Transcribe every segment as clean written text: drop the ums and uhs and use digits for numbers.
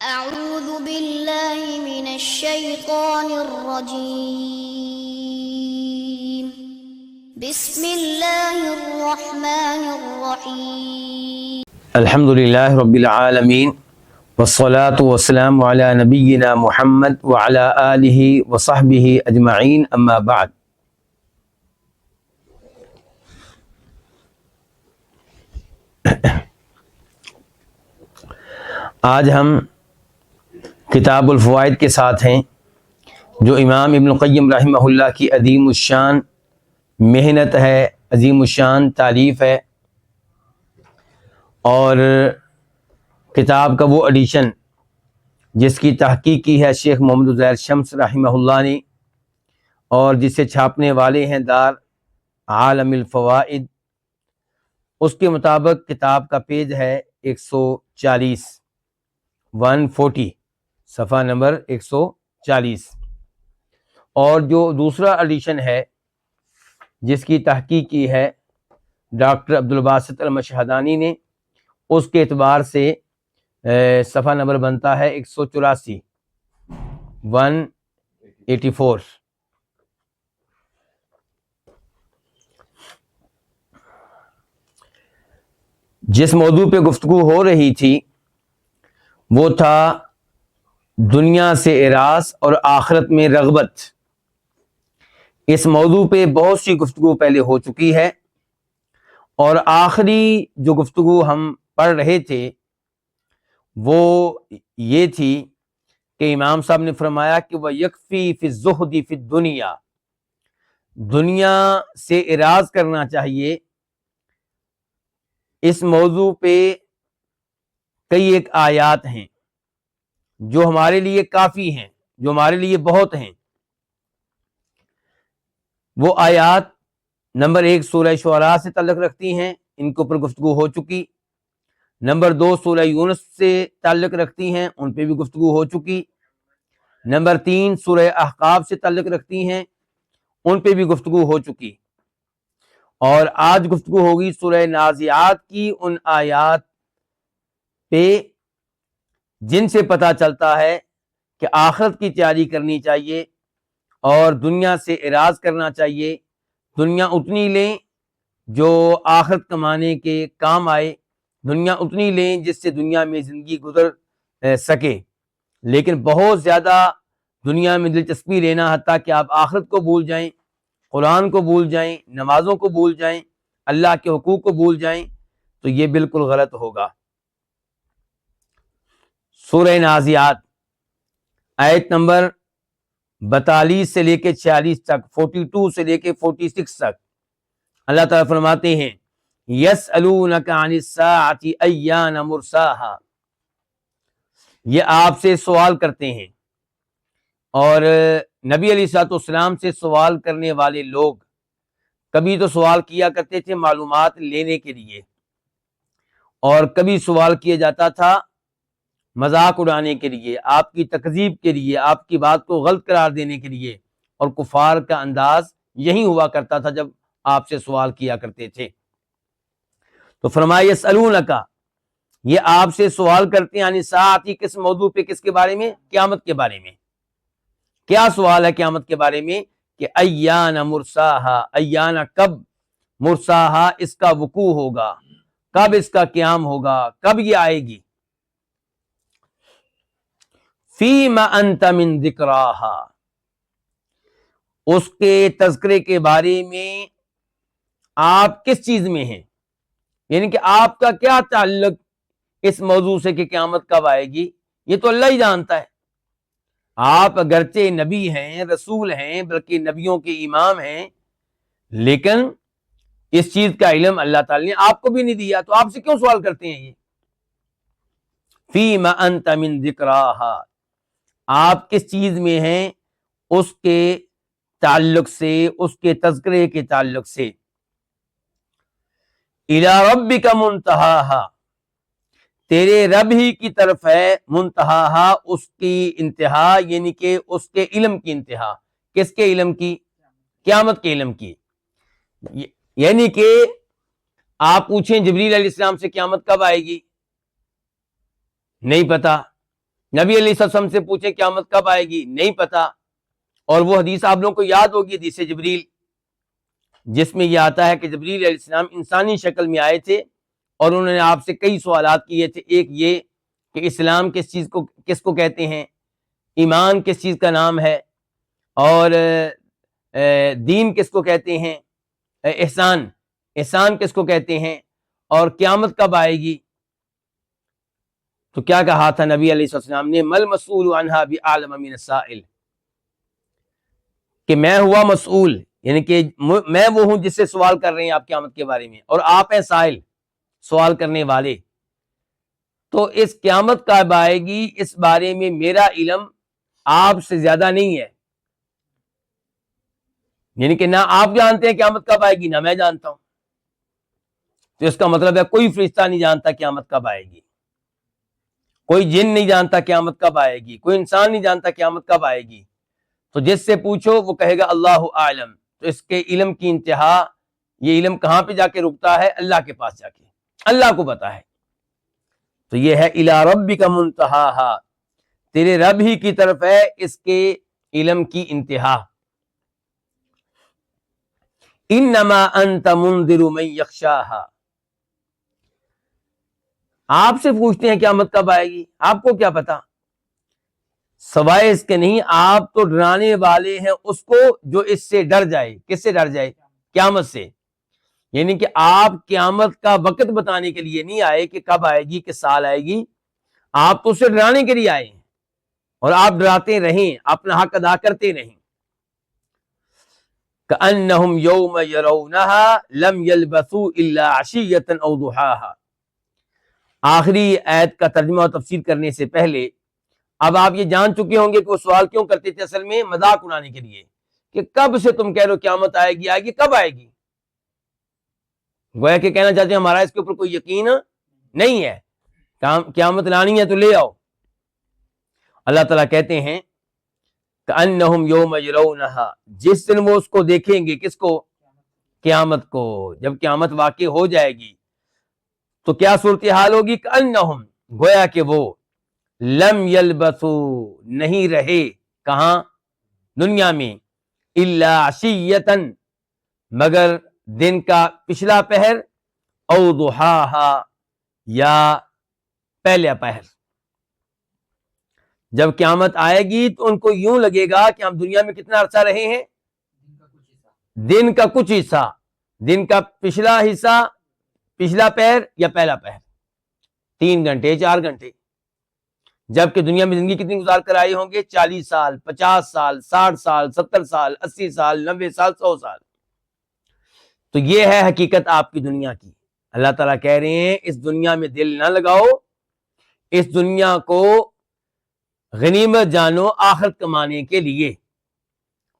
أعوذ بالله من الشيطان الرجيم بسم الله الرحمن الرحيم الحمد للہ رب العالمین والصلاة والسلام علی نبینا محمد وعلی آلہ وصحبہ اجمعین اما بعد۔ آج ہم کتاب الفوائد کے ساتھ ہیں، جو امام ابن القیم رحمہ اللہ کی عظیم الشان محنت ہے، عظیم الشان تالیف ہے، اور کتاب کا وہ ایڈیشن جس کی تحقیق کی ہے شیخ محمد عزیر شمس رحمہ اللہ نے، اور جسے چھاپنے والے ہیں دار عالم الفوائد، اس کے مطابق کتاب کا پیج ہے 140 صفحہ نمبر 140، اور جو دوسرا ایڈیشن ہے جس کی تحقیق کی ہے ڈاکٹر عبدالباسط المشہدانی نے، اس کے اعتبار سے صفحہ نمبر بنتا ہے 184 184۔ جس موضوع پہ گفتگو ہو رہی تھی وہ تھا دنیا سے اعراض اور آخرت میں رغبت۔ اس موضوع پہ بہت سی گفتگو پہلے ہو چکی ہے، اور آخری جو گفتگو ہم پڑھ رہے تھے وہ یہ تھی کہ امام صاحب نے فرمایا کہ وَيَكْفِي فِي الزُّهْدِ فِي الدُّنْيَا، دنیا سے اعراض کرنا چاہیے۔ اس موضوع پہ کئی ایک آیات ہیں جو ہمارے لیے کافی ہیں، جو ہمارے لیے بہت ہیں۔ وہ آیات نمبر 1 سورہ شعراء سے تعلق رکھتی ہیں، ان کے اوپر گفتگو ہو چکی۔ نمبر 2 سورہ یونس سے تعلق رکھتی ہیں، ان پہ بھی گفتگو ہو چکی۔ نمبر 3 سورہ احقاف سے تعلق رکھتی ہیں، ان پہ بھی گفتگو ہو چکی۔ اور آج گفتگو ہوگی سورہ نازعات کی ان آیات پہ جن سے پتہ چلتا ہے کہ آخرت کی تیاری کرنی چاہیے اور دنیا سے اعراض کرنا چاہیے۔ دنیا اتنی لیں جو آخرت کمانے کے کام آئے، دنیا اتنی لیں جس سے دنیا میں زندگی گزر سکے، لیکن بہت زیادہ دنیا میں دلچسپی لینا حتیٰ کہ آپ آخرت کو بھول جائیں، قرآن کو بھول جائیں، نمازوں کو بھول جائیں، اللہ کے حقوق کو بھول جائیں، تو یہ بالکل غلط ہوگا۔ سورہ نازعات آیت نمبر 42 سے لے کے 46 تک، 42 سے لے کے 46 تک اللہ تعالیٰ فرماتے ہیں یسألونک عن الساعۃ ایان مرساہا، یہ آپ سے سوال کرتے ہیں، اور نبی علیہ الصلوۃ والسلام سے سوال کرنے والے لوگ کبھی تو سوال کیا کرتے تھے معلومات لینے کے لیے، اور کبھی سوال کیا جاتا تھا مذاق اڑانے کے لیے، آپ کی تکذیب کے لیے، آپ کی بات کو غلط قرار دینے کے لیے، اور کفار کا انداز یہی ہوا کرتا تھا جب آپ سے سوال کیا کرتے تھے۔ تو فرمایا یسألونک، یہ آپ سے سوال کرتے ہیں عن الساعۃ، کس موضوع پہ، کس کے بارے میں؟ قیامت کے بارے میں۔ کیا سوال ہے قیامت کے بارے میں؟ کہ ایان مرساہا، ایان کب، مرساہا اس کا وقوع ہوگا، کب اس کا قیام ہوگا، کب یہ آئے گی۔ فیم انت من ذکراہا، اس کے تذکرے کے بارے میں آپ کس چیز میں ہیں، یعنی کہ آپ کا کیا تعلق اس موضوع سے کہ قیامت کب آئے گی، یہ تو اللہ ہی جانتا ہے۔ آپ اگرچہ نبی ہیں، رسول ہیں، بلکہ نبیوں کے امام ہیں، لیکن اس چیز کا علم اللہ تعالی نے آپ کو بھی نہیں دیا، تو آپ سے کیوں سوال کرتے ہیں؟ یہ فیم انت من ذکراہا، آپ کس چیز میں ہیں اس کے تعلق سے، اس کے تذکرے کے تعلق سے۔ الی ربک منتہاہا، تیرے رب ہی کی طرف ہے، منتہاہا اس کی انتہا، یعنی کہ اس کے علم کی انتہا۔ کس کے علم کی؟ قیامت کے علم کی۔ یعنی کہ آپ پوچھیں جبریل علیہ السلام سے قیامت کب آئے گی، نہیں پتا، نبی علیہ السلام سے پوچھیں قیامت کب آئے گی، نہیں پتا. اور وہ حدیث آپ لوگوں کو یاد ہوگی، حدیث جبریل، جس میں یہ آتا ہے کہ جبریل علیہ السلام انسانی شکل میں آئے تھے اور انہوں نے آپ سے کئی سوالات کیے تھے. ایک یہ کہ اسلام کس کو کہتے ہیں، ایمان کس چیز کا نام ہے، اور دین کس کو کہتے ہیں، احسان کس کو کہتے ہیں، اور قیامت کب آئے گی. تو کیا کہا تھا نبی علیہ السلام نے، مل مسئول عنہا بعلم من السائل، کہ میں ہوا مسئول، یعنی کہ میں وہ ہوں جس سے سوال کر رہے ہیں آپ قیامت کے بارے میں، اور آپ ہیں سائل، سوال کرنے والے. تو اس قیامت کب آئے گی اس بارے میں میرا علم آپ سے زیادہ نہیں ہے، یعنی کہ نہ آپ جانتے ہیں قیامت کب آئے گی نہ میں جانتا ہوں. تو اس کا مطلب ہے کوئی فرشتہ نہیں جانتا قیامت کب آئے گی، کوئی جن نہیں جانتا قیامت کب آئے گی، کوئی انسان نہیں جانتا قیامت کب آئے گی. تو جس سے پوچھو وہ کہے گا اللہ اعلم. تو اس کے علم کی انتہا، یہ علم کہاں پہ جا کے رکتا ہے، اللہ کے پاس جا کے، اللہ کو پتا ہے. تو یہ ہے الی ربک منتہاہا، تیرے رب ہی کی طرف ہے اس کے علم کی انتہا. انما انت منذر من یخشاہا، آپ سے پوچھتے ہیں قیامت کب آئے گی، آپ کو کیا پتا، سوائے اس کے نہیں، آپ تو ڈرانے والے ہیں اس کو جو اس سے ڈر جائے. کس سے ڈر جائے، قیامت سے. یعنی کہ آپ قیامت کا وقت بتانے کے لیے نہیں آئے کہ کب آئے گی، کس سال آئے گی، آپ تو اسے ڈرانے کے لیے آئے ہیں، اور آپ ڈراتے رہیں، اپنا حق ادا کرتے رہیں. کأنہم یوم یرونہا لم یلبثوا الا عشیۃ او ضحاہا. آخری آیت کا ترجمہ اور تفسیر کرنے سے پہلے اب آپ یہ جان چکے ہوں گے کہ وہ سوال کیوں کرتے تھے، اصل میں مذاق اڑانے کے لیے، کہ کب سے تم کہہ رہے ہو قیامت آئے گی، کب آئے گی. گویا کہ کہنا چاہتے ہیں ہمارا اس کے اوپر کوئی یقین نہیں ہے، قیامت لانی ہے تو لے آؤ. اللہ تعالیٰ کہتے ہیں کأنہم یوم یرونہا، جس دن وہ اس کو دیکھیں گے، کس کو، قیامت کو. جب قیامت واقع ہو جائے گی تو کیا صورتحال ہوگی، کأنہم، گویا کہ وہ، لم یلبثوا، نہیں رہے، کہاں، دنیا میں، الا عشیۃ، مگر دن کا پچھلا پہر، او ضحاہا، یا پہلا پہر. جب قیامت آئے گی تو ان کو یوں لگے گا کہ ہم دنیا میں کتنا عرصہ رہے ہیں، دن کا کچھ حصہ، دن کا پچھلا حصہ، پچھلا پہر یا پہلا پہر، 3 گھنٹے 4 گھنٹے. جبکہ دنیا میں زندگی کتنی گزار کر آئے ہوں گے، 40 سال، 50 سال، 60 سال، 70 سال، 80 سال، 90 سال، 100 سال. تو یہ ہے حقیقت آپ کی دنیا کی. اللہ تعالیٰ کہہ رہے ہیں اس دنیا میں دل نہ لگاؤ، اس دنیا کو غنیمت جانو آخرت کمانے کے لیے،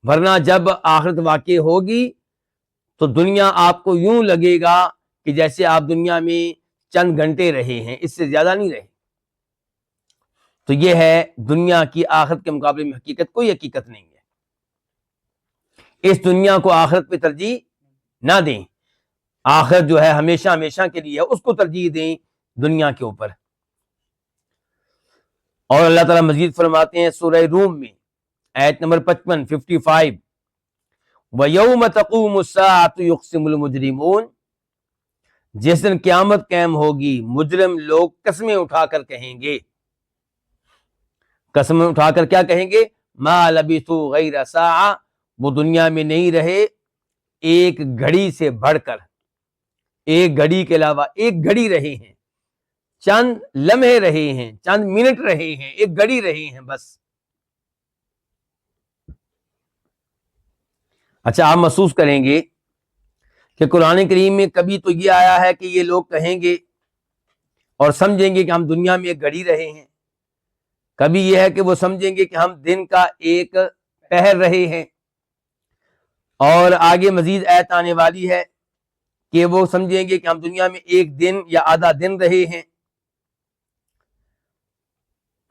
ورنہ جب آخرت واقع ہوگی تو دنیا آپ کو یوں لگے گا کہ جیسے آپ دنیا میں چند گھنٹے رہے ہیں، اس سے زیادہ نہیں رہے. تو یہ ہے دنیا کی آخرت کے مقابلے میں حقیقت، کوئی حقیقت نہیں ہے. اس دنیا کو آخرت پہ ترجیح نہ دیں، آخرت جو ہے ہمیشہ ہمیشہ کے لیے ہے، اس کو ترجیح دیں دنیا کے اوپر. اور اللہ تعالیٰ مزید فرماتے ہیں سورہ روم میں آیت نمبر 55 وَيَوْمَ تَقُومُ السَّاعَةُ يُقْسِمُ الْمُجْرِمُونَ، جس دن قیامت قائم ہوگی مجرم لوگ قسمیں اٹھا کر کہیں گے، قسمیں اٹھا کر کیا کہیں گے، مَا لَبِثُوا غَيْرَ سَاعَةٍ، وہ دنیا میں نہیں رہے ایک گھڑی سے بڑھ کر، ایک گھڑی کے علاوہ ایک گھڑی رہے ہیں، چند لمحے رہے ہیں، چند منٹ رہے ہیں، ایک گھڑی رہے ہیں بس. اچھا، آپ محسوس کریں گے کہ قرآن کریم میں کبھی تو یہ آیا ہے کہ یہ لوگ کہیں گے اور سمجھیں گے کہ ہم دنیا میں ایک گھڑی رہے ہیں، کبھی یہ ہے کہ وہ سمجھیں گے کہ ہم دن کا ایک پہر رہے ہیں، اور آگے مزید آیت آنے والی ہے کہ وہ سمجھیں گے کہ ہم دنیا میں ایک دن یا آدھا دن رہے ہیں.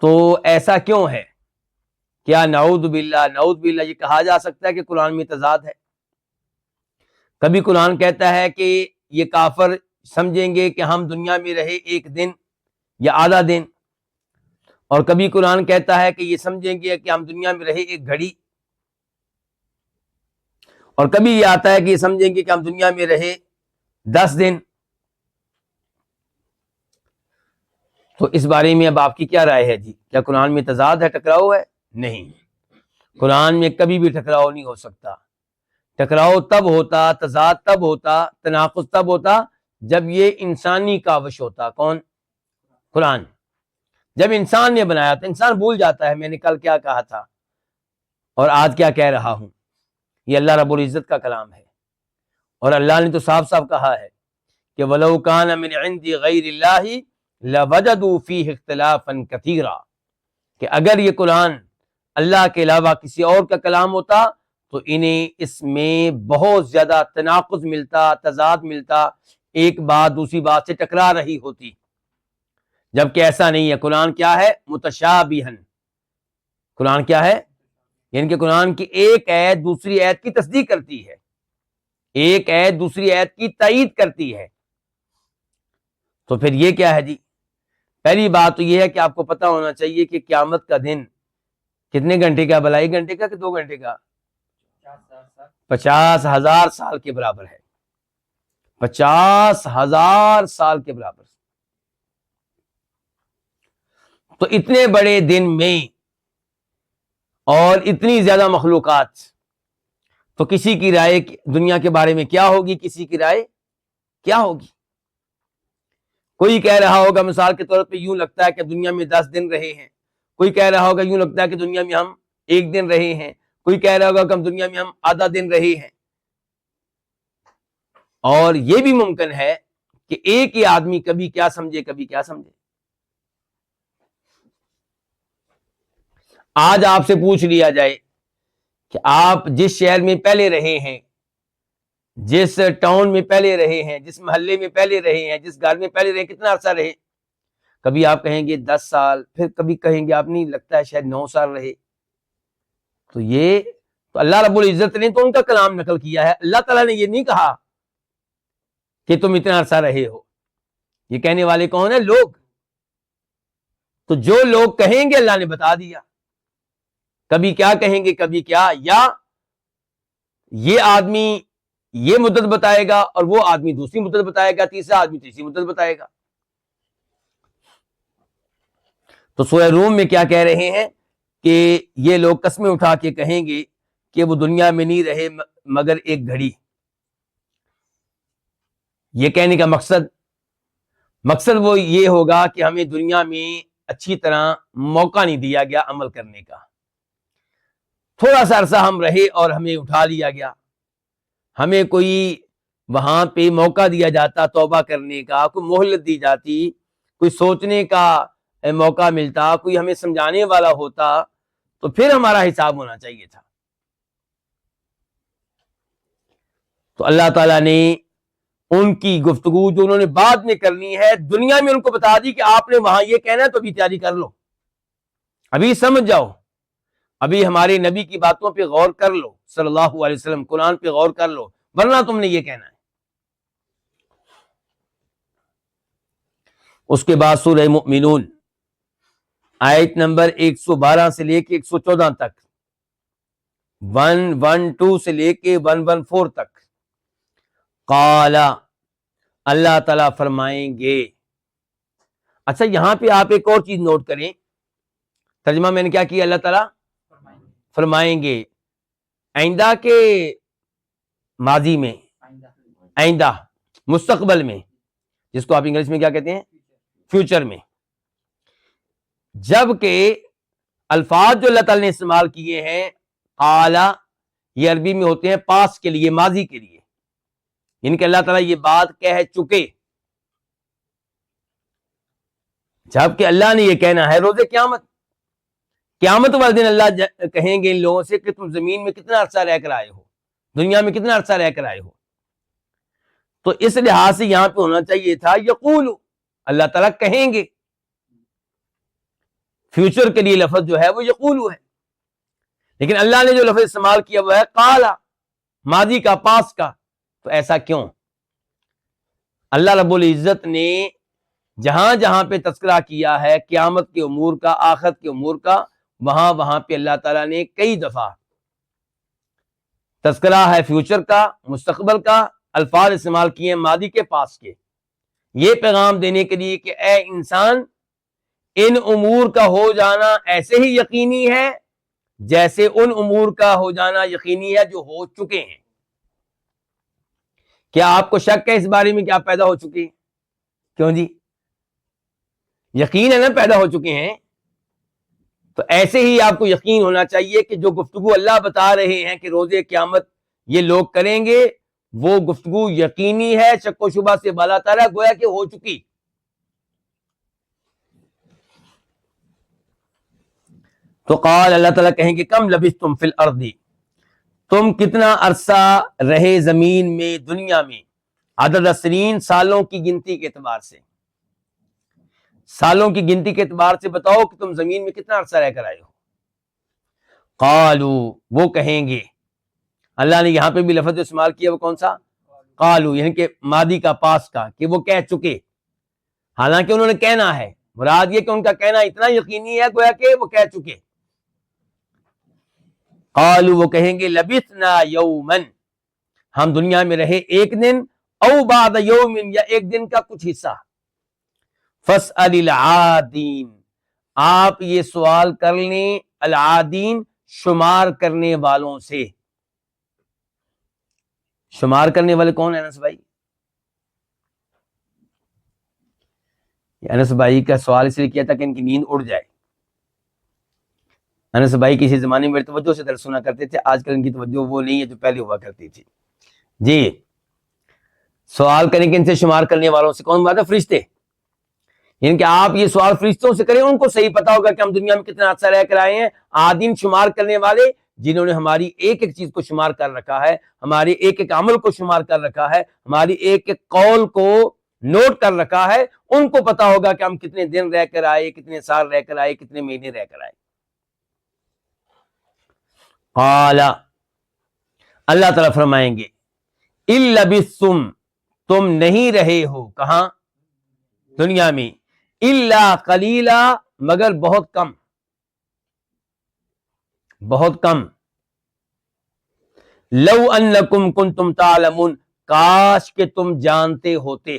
تو ایسا کیوں ہے، کیا نعوذ باللہ یہ کہا جا سکتا ہے کہ قرآن میں تضاد ہے؟ کبھی قرآن کہتا ہے کہ یہ کافر سمجھیں گے کہ ہم دنیا میں رہے ایک دن یا آدھا دن، اور کبھی قرآن کہتا ہے کہ یہ سمجھیں گے کہ ہم دنیا میں رہے ایک گھڑی، اور کبھی یہ آتا ہے کہ یہ سمجھیں گے کہ ہم دنیا میں رہے 10 دن۔ تو اس بارے میں اب آپ کی کیا رائے ہے جی؟ کیا قرآن میں تضاد ہے، ٹکراؤ ہے؟ نہیں، قرآن میں کبھی بھی ٹکراؤ نہیں ہو سکتا۔ ٹکراؤ تب ہوتا، تضاد تب ہوتا، تناقض تب ہوتا جب یہ انسانی کاوش ہوتا۔ کون؟ قرآن۔ جب انسان نے بنایا تو انسان بھول جاتا ہے میں نے کل کیا کہا تھا اور آج کیا کہہ رہا ہوں۔ یہ اللہ رب العزت کا کلام ہے، اور اللہ نے تو صاف صاف کہا ہے کہ وَلَوْ كَانَ مِنْ عِنْدِ غَيْرِ اللَّهِ لَوَجَدُوا فِيهِ اخْتِلَافًا كَثِيرًا، کہ اگر یہ قرآن اللہ کے علاوہ کسی اور کا کلام ہوتا تو انہیں اس میں بہت زیادہ تناقض ملتا، تضاد ملتا، ایک بات دوسری بات سے ٹکرا رہی ہوتی، جبکہ ایسا نہیں ہے۔ قرآن کیا ہے؟ متشابہن۔ قرآن کیا ہے؟ یعنی کہ قرآن کی ایک آیت دوسری آیت کی تصدیق کرتی ہے، ایک آیت دوسری آیت کی تائید کرتی ہے۔ تو پھر یہ کیا ہے جی؟ پہلی بات تو یہ ہے کہ آپ کو پتہ ہونا چاہیے کہ قیامت کا دن کتنے گھنٹے کا؟ بھلا 1 گھنٹے کا کہ 2 گھنٹے کا؟ 50,000 سال کے برابر ہے، 50,000 سال کے برابر۔ تو اتنے بڑے دن میں اور اتنی زیادہ مخلوقات، تو کسی کی رائے دنیا کے بارے میں کیا ہوگی؟ کسی کی رائے کیا ہوگی؟ کوئی کہہ رہا ہوگا مثال کے طور پہ یوں لگتا ہے کہ دنیا میں 10 دن رہے ہیں، کوئی کہہ رہا ہوگا یوں لگتا ہے کہ دنیا میں ہم 1 دن رہے ہیں، کوئی کہہ رہا ہوگا کہ ہم دنیا میں ہم آدھا دن رہے ہیں۔ اور یہ بھی ممکن ہے کہ ایک ہی آدمی کبھی کیا سمجھے کبھی کیا سمجھے۔ آج آپ سے پوچھ لیا جائے کہ آپ جس شہر میں پہلے رہے ہیں، جس ٹاؤن میں پہلے رہے ہیں، جس محلے میں پہلے رہے ہیں، جس گھر میں پہلے رہے، کتنا عرصہ رہے؟ کبھی آپ کہیں گے 10 سال، پھر کبھی کہیں گے آپ نہیں لگتا ہے شاید 9 سال رہے۔ تو یہ تو اللہ رب العزت نے تو ان کا کلام نقل کیا ہے، اللہ تعالیٰ نے یہ نہیں کہا کہ تم اتنا عرصہ رہے ہو۔ یہ کہنے والے کون ہیں؟ لوگ۔ تو جو لوگ کہیں گے اللہ نے بتا دیا، کبھی کیا کہیں گے کبھی کیا، یا یہ آدمی یہ مدت بتائے گا اور وہ آدمی دوسری مدت بتائے گا، تیسرا آدمی تیسری مدت بتائے گا۔ تو سورہ روم میں کیا کہہ رہے ہیں کہ یہ لوگ قسمیں اٹھا کے کہیں گے کہ وہ دنیا میں نہیں رہے مگر ایک گھڑی۔ یہ کہنے کا مقصد وہ یہ ہوگا کہ ہمیں دنیا میں اچھی طرح موقع نہیں دیا گیا عمل کرنے کا، تھوڑا سا عرصہ ہم رہے اور ہمیں اٹھا لیا گیا، ہمیں کوئی وہاں پہ موقع دیا جاتا توبہ کرنے کا، کوئی مہلت دی جاتی، کوئی سوچنے کا موقع ملتا، کوئی ہمیں سمجھانے والا ہوتا، تو پھر ہمارا حساب ہونا چاہیے تھا۔ تو اللہ تعالیٰ نے ان کی گفتگو جو انہوں نے بعد میں کرنی ہے دنیا میں ان کو بتا دی کہ آپ نے وہاں یہ کہنا ہے تو ابھی تیاری کر لو، ابھی سمجھ جاؤ، ابھی ہمارے نبی کی باتوں پہ غور کر لو صلی اللہ علیہ وسلم، قرآن پہ غور کر لو، ورنہ تم نے یہ کہنا ہے۔ اس کے بعد سورہ مؤمنون آیت نمبر 112 سے لے کے 114 تک، 112 سے لے کے 114 تک، قال اللہ تعالیٰ فرمائیں گے۔ اچھا یہاں پہ آپ ایک اور چیز نوٹ کریں، ترجمہ میں نے کیا کیا؟ اللہ تعالیٰ فرمائیں گے، آئندہ کے ماضی میں، آئندہ مستقبل میں، جس کو آپ انگلش میں کیا کہتے ہیں؟ فیوچر میں۔ جبکہ الفاظ جو اللہ تعالیٰ نے استعمال کیے ہیں قال، یہ عربی میں ہوتے ہیں پاسٹ کے لیے، ماضی کے لیے، یعنی کہ اللہ تعالیٰ یہ بات کہہ چکے، جبکہ اللہ نے یہ کہنا ہے روز قیامت والے دن اللہ کہیں گے ان لوگوں سے کہ تم زمین میں کتنا عرصہ رہ کر آئے ہو، دنیا میں کتنا عرصہ رہ کر آئے ہو۔ تو اس لحاظ سے یہاں پہ ہونا چاہیے تھا یقول، اللہ تعالیٰ کہیں گے، فیوچر کے لیے لفظ جو ہے وہ یقول ہے، لیکن اللہ نے جو لفظ استعمال کیا وہ ہے قال، ماضی کا، پاس کا۔ تو ایسا کیوں؟ اللہ رب العزت نے جہاں جہاں پہ تذکرہ کیا ہے قیامت کے امور کا، آخرت کے امور کا، وہاں پہ اللہ تعالیٰ نے کئی دفعہ تذکرہ ہے فیوچر کا، مستقبل کا، الفاظ استعمال کیے ماضی کے، پاس کے، یہ پیغام دینے کے لیے کہ اے انسان، ان امور کا ہو جانا ایسے ہی یقینی ہے جیسے ان امور کا ہو جانا یقینی ہے جو ہو چکے ہیں۔ کیا آپ کو شک ہے اس بارے میں کہ آپ پیدا ہو چکے ہیں؟ کیوں جی؟ یقین ہے نا پیدا ہو چکے ہیں، تو ایسے ہی آپ کو یقین ہونا چاہیے کہ جو گفتگو اللہ بتا رہے ہیں کہ روز قیامت یہ لوگ کریں گے، وہ گفتگو یقینی ہے، شک و شبہ سے بالا تر ہے، گویا کہ ہو چکی۔ تو قال، اللہ تعالیٰ کہیں گے کم لبثتم فی الارض، تم کتنا عرصہ رہے زمین میں، دنیا میں، عدد السنین، سالوں کی گنتی کے اعتبار سے، سالوں کی گنتی کے اعتبار سے بتاؤ کہ تم زمین میں کتنا عرصہ رہ کر آئے ہو۔ قالو، وہ کہیں گے، اللہ نے یہاں پہ بھی لفظ استعمال کیا، وہ کون سا؟ قالو، یعنی کہ ماضی کا، پاس کا، کہ وہ کہہ چکے، حالانکہ انہوں نے کہنا ہے، مراد یہ کہ ان کا کہنا اتنا یقینی ہے گویا کہ وہ کہہ چکے۔ قالو، وہ کہیں گے لبثنا یوما، ہم دنیا میں رہے ایک دن، او بعد یوم، یا ایک دن کا کچھ حصہ۔ فاسأل العادین، آپ یہ سوال کر لیں العادین، شمار کرنے والوں سے۔ شمار کرنے والے کون ہیں انس بھائی؟ انس بھائی کا سوال اس لیے کیا تھا کہ ان کی نیند اڑ جائے۔ انس بھائی کسی زمانے میں توجہ سے درس سنا کرتے تھے، آج کل ان کی توجہ وہ نہیں ہے جو پہلے ہوا کرتی تھی۔ جی، سوال کریں کہ ان سے شمار کرنے والوں سے، کون بات ہے؟ فرشتے۔ یعنی کہ آپ یہ سوال فرشتوں سے کریں، ان کو صحیح پتا ہوگا کہ ہم دنیا میں کتنا عرصہ رہ کر آئے ہیں۔ عادین، شمار کرنے والے، جنہوں نے ہماری ایک ایک چیز کو شمار کر رکھا ہے، ہماری ایک ایک عمل کو شمار کر رکھا ہے، ہماری ایک ایک قول کو نوٹ کر رکھا ہے، ان کو پتا ہوگا کہ ہم کتنے دن رہ کر آئے، کتنے سال رہ کر آئے، کتنے مہینے رہ کر آئے۔ قال، اللہ تعالیٰ فرمائیں گے ان لبثتم، تم نہیں رہے ہو، کہاں؟ دنیا میں، الا قلیلا، مگر بہت کم، بہت کم۔ لو انکم کنتم تعلمون، کاش کہ تم جانتے ہوتے۔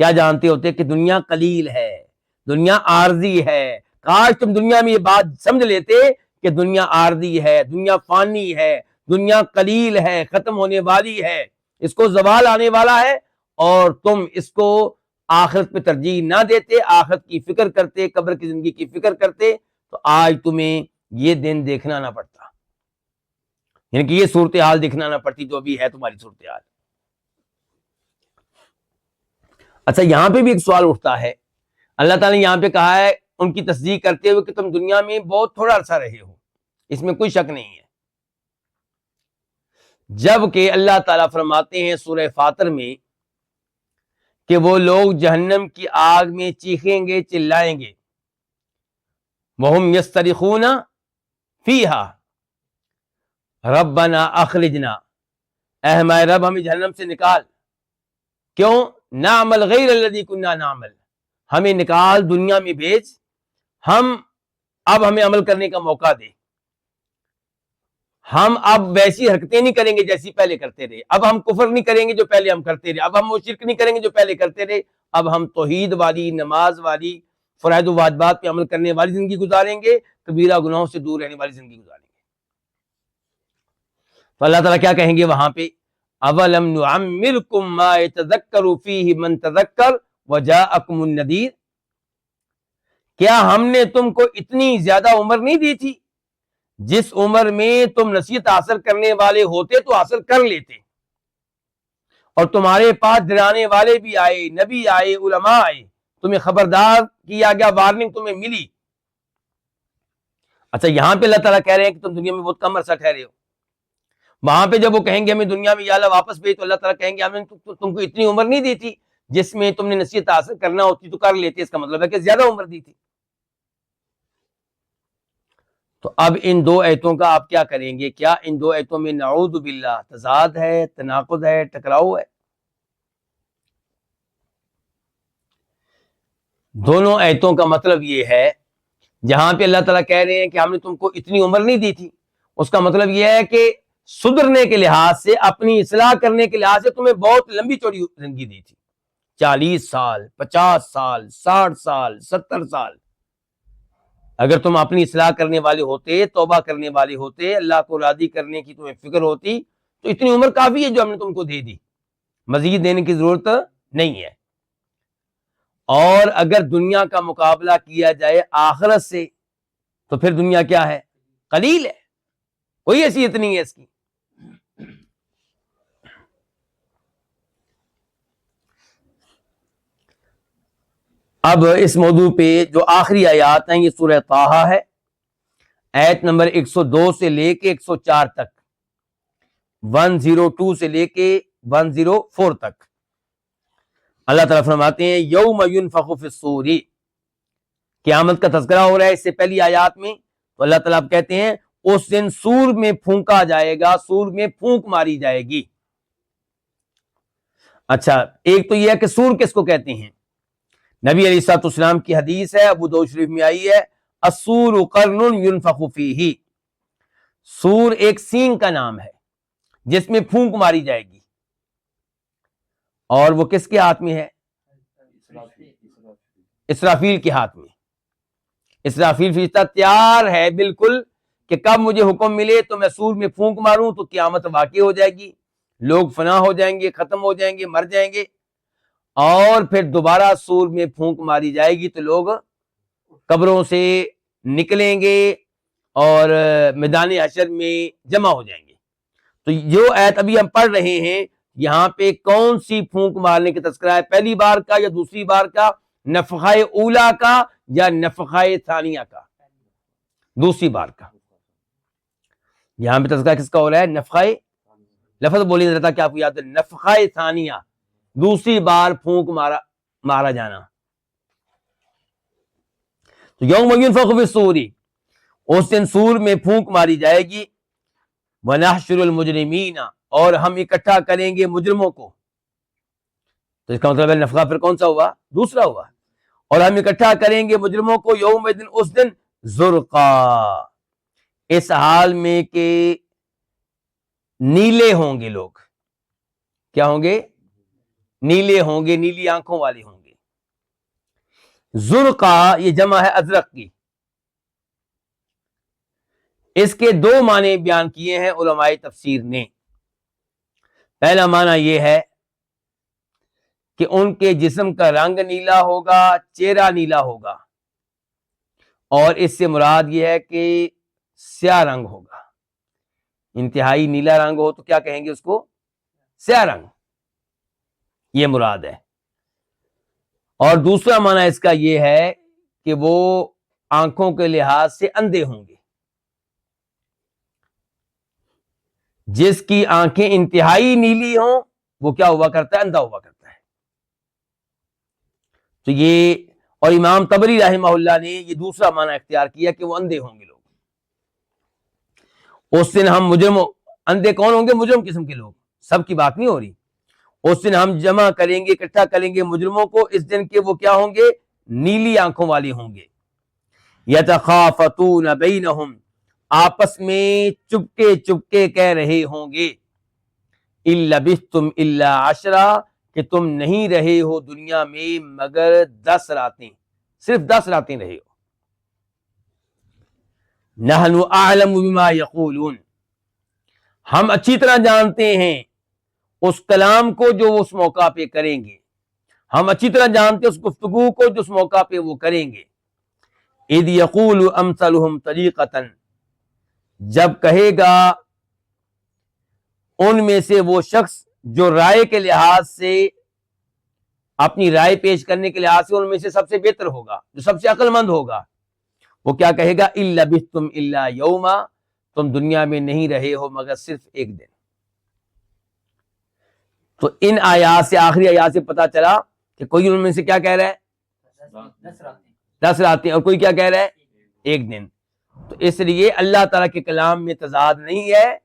کیا جانتے ہوتے؟ کہ دنیا قلیل ہے، دنیا عارضی ہے۔ کاش تم دنیا میں یہ بات سمجھ لیتے کہ دنیا عارضی ہے، دنیا فانی ہے، دنیا قلیل ہے، ختم ہونے والی ہے، اس کو زوال آنے والا ہے، اور تم اس کو آخرت پہ ترجیح نہ دیتے، آخرت کی فکر کرتے، قبر کی زندگی کی فکر کرتے، تو آج تمہیں یہ دن دیکھنا نہ پڑتا، یعنی کہ یہ صورتحال دیکھنا نہ پڑتی جو ابھی ہے تمہاری صورتحال۔ اچھا، یہاں پہ بھی ایک سوال اٹھتا ہے، اللہ تعالیٰ نے یہاں پہ کہا ہے ان کی تصدیق کرتے ہوئے کہ تم دنیا میں بہت تھوڑا عرصہ رہے ہو، اس میں کوئی شک نہیں ہے، جبکہ اللہ تعالیٰ فرماتے ہیں سورہ فاطر میں کہ وہ لوگ جہنم کی آگ میں چیخیں گے، چلائیں گے، وَهُمْ يَسْتَرِخُونَ فِيهَا رَبَّنَا أَخْرِجْنَا، اے ہمارے رب ہمیں جہنم سے نکال، کیوں؟ نعمل غیر الذی کنا نعمل، ہمیں نکال، دنیا میں بھیج، اب ہمیں عمل کرنے کا موقع دے، ہم اب ویسی حرکتیں نہیں کریں گے جیسی پہلے کرتے رہے، اب ہم کفر نہیں کریں گے جو پہلے ہم کرتے رہے، اب ہم وہ شرک نہیں کریں گے جو پہلے کرتے رہے، اب ہم توحید والی، نماز والی، فرائض و واجبات پہ عمل کرنے والی زندگی گزاریں گے، کبیرہ گناہوں سے دور رہنے والی زندگی گزاریں گے۔ تو اللہ تعالیٰ کیا کہیں گے وہاں پہ؟ اولم نعمرکم ما یتذکر فیہ من تذکر وجاءکم النذیر، کیا ہم نے تم کو اتنی زیادہ عمر نہیں دی تھی جس عمر میں تم نصیحت حاصل کرنے والے ہوتے تو حاصل کر لیتے، اور تمہارے پاس ڈرانے والے بھی آئے، نبی آئے، علماء آئے، تمہیں خبردار کیا گیا، وارننگ تمہیں ملی۔ اچھا، یہاں پہ اللہ تعالیٰ کہہ رہے ہیں کہ تم دنیا میں بہت کم عرصہ ٹھہرے ہو، وہاں پہ جب وہ کہیں گے ہمیں دنیا میں یا اللہ واپس بھیج، تو اللہ تعالیٰ کہیں گے ہم نے تم کو اتنی عمر نہیں دی تھی جس میں تم نے نصیحت حاصل کرنا ہوتی تو کر لیتے، اس کا مطلب ہے کہ زیادہ عمر دی تھی۔ تو اب ان دو ایتوں کا آپ کیا کریں گے؟ کیا ان دو ایتوں میں نعوذ باللہ تضاد ہے، تناقض ہے، ٹکراؤ ہے؟ دونوں آیتوں کا مطلب یہ ہے، جہاں پہ اللہ تعالیٰ کہہ رہے ہیں کہ ہم نے تم کو اتنی عمر نہیں دی تھی، اس کا مطلب یہ ہے کہ سدھرنے کے لحاظ سے، اپنی اصلاح کرنے کے لحاظ سے تمہیں بہت لمبی چوڑی زندگی دی تھی، 40 سال، 50 سال، 60 سال، 70 سال۔ اگر تم اپنی اصلاح کرنے والے ہوتے، توبہ کرنے والے ہوتے، اللہ کو راضی کرنے کی تمہیں فکر ہوتی، تو اتنی عمر کافی ہے جو ہم نے تم کو دے دی، مزید دینے کی ضرورت نہیں ہے۔ اور اگر دنیا کا مقابلہ کیا جائے آخرت سے تو پھر دنیا کیا ہے؟ قلیل ہے، کوئی حیثیت نہیں ہے اس کی۔ اب اس موضوع پہ جو آخری آیات ہیں یہ سورہ طٰہٰ ہے، آیت نمبر 102 سے لے کے 104 تک، 102 سے لے کے 104 تک۔ اللہ تعالیٰ فرماتے ہیں یوم ینفخ فی الصور، قیامت کا تذکرہ ہو رہا ہے اس سے پہلی آیات میں، تو اللہ تعالیٰ کہتے ہیں اس دن سور میں پھونکا جائے گا، سور میں پھونک ماری جائے گی۔ اچھا، ایک تو یہ ہے کہ سور کس کو کہتے ہیں؟ نبی علیہ الصلوۃ والسلام کی حدیث ہے، ابو داؤد شریف میں آئی ہے، السور قرن ینفخ فیہ، سور ایک سینگ کا نام ہے جس میں پھونک ماری جائے گی، اور وہ کس کے ہاتھ میں ہے؟ اسرافیل کے ہاتھ میں۔ اسرافیل فرشتہ تیار ہے بالکل کہ کب مجھے حکم ملے تو میں سور میں پھونک ماروں تو قیامت واقع ہو جائے گی، لوگ فنا ہو جائیں گے، ختم ہو جائیں گے، مر جائیں گے، اور پھر دوبارہ سور میں پھونک ماری جائے گی تو لوگ قبروں سے نکلیں گے اور میدان حشر میں جمع ہو جائیں گے۔ تو جو آیت ابھی ہم پڑھ رہے ہیں یہاں پہ کون سی پھونک مارنے کا تذکرہ ہے؟ پہلی بار کا یا دوسری بار کا؟ نفخہ اولا کا یا نفخہ ثانیہ کا؟ دوسری بار کا۔ یہاں پہ تذکرہ کس کا ہو رہا ہے؟ نفخہ، لفظ بولیں رہتا کہ آپ کو یاد ہے، نفخہ ثانیہ، دوسری بار پھونک مارا جانا۔ تو یوم ینفخ فی الصور، اس دن سور میں پھونک ماری جائے گی، وَنَحْشُرُ الْمُجْرِمِينَ، اور ہم اکٹھا کریں گے مجرموں کو۔ تو اس کا مطلب ہے نفخہ پھر کون سا ہوا؟ دوسرا ہوا۔ اور ہم اکٹھا کریں گے مجرموں کو یوم دن، اس دن، زرقا، اس حال میں کہ نیلے ہوں گے لوگ۔ کیا ہوں گے؟ نیلے ہوں گے، نیلی آنکھوں والے ہوں گے۔ زرقا یہ جمع ہے ازرق کی۔ اس کے دو معنی بیان کیے ہیں علماء تفسیر نے۔ پہلا معنی یہ ہے کہ ان کے جسم کا رنگ نیلا ہوگا، چہرہ نیلا ہوگا، اور اس سے مراد یہ ہے کہ سیاہ رنگ ہوگا۔ انتہائی نیلا رنگ ہو تو کیا کہیں گے اس کو؟ سیاہ رنگ، یہ مراد ہے۔ اور دوسرا معنی اس کا یہ ہے کہ وہ آنکھوں کے لحاظ سے اندھے ہوں گے۔ جس کی آنکھیں انتہائی نیلی ہوں وہ کیا ہوا کرتا ہے؟ اندھا ہوا کرتا ہے۔ تو یہ، اور امام طبری رحمہ اللہ نے یہ دوسرا معنی اختیار کیا کہ وہ اندھے ہوں گے لوگ۔ اس دن ہم مجرم، اندھے کون ہوں گے؟ مجرم قسم کے لوگ، سب کی بات نہیں ہو رہی۔ اس دن ہم جمع کریں گے، اکٹھا کریں گے مجرموں کو، اس دن کے وہ کیا ہوں گے؟ نیلی آنکھوں والے ہوں گے۔ یتخافتون بینہم، آپس میں چپکے چپکے کہہ رہے ہوں گے، ان لبثتم الا عشرا، کہ تم نہیں رہے ہو دنیا میں مگر 10 راتیں، صرف 10 راتیں رہے ہو۔ نحن اعلم بما یقولون، ہم اچھی طرح جانتے ہیں اس کلام کو جو وہ اس موقع پہ کریں گے، ہم اچھی طرح جانتے ہیں اس گفتگو کو جو اس موقع پہ وہ کریں گے۔ اذ یقول امثلهم طریقۃ، جب کہے گا ان میں سے وہ شخص جو رائے کے لحاظ سے، اپنی رائے پیش کرنے کے لحاظ سے ان میں سے سب سے بہتر ہوگا، جو سب سے عقل مند ہوگا، وہ کیا کہے گا؟ ان لبثتم الا یوما، تم دنیا میں نہیں رہے ہو مگر صرف ایک دن۔ تو ان آیات سے، آخری آیات سے پتا چلا کہ کوئی ان میں سے کیا کہہ رہا ہے؟ 10 راتیں، اور کوئی کیا کہہ رہا ہے؟ ایک دن۔ تو اس لیے اللہ تعالیٰ کے کلام میں تضاد نہیں ہے۔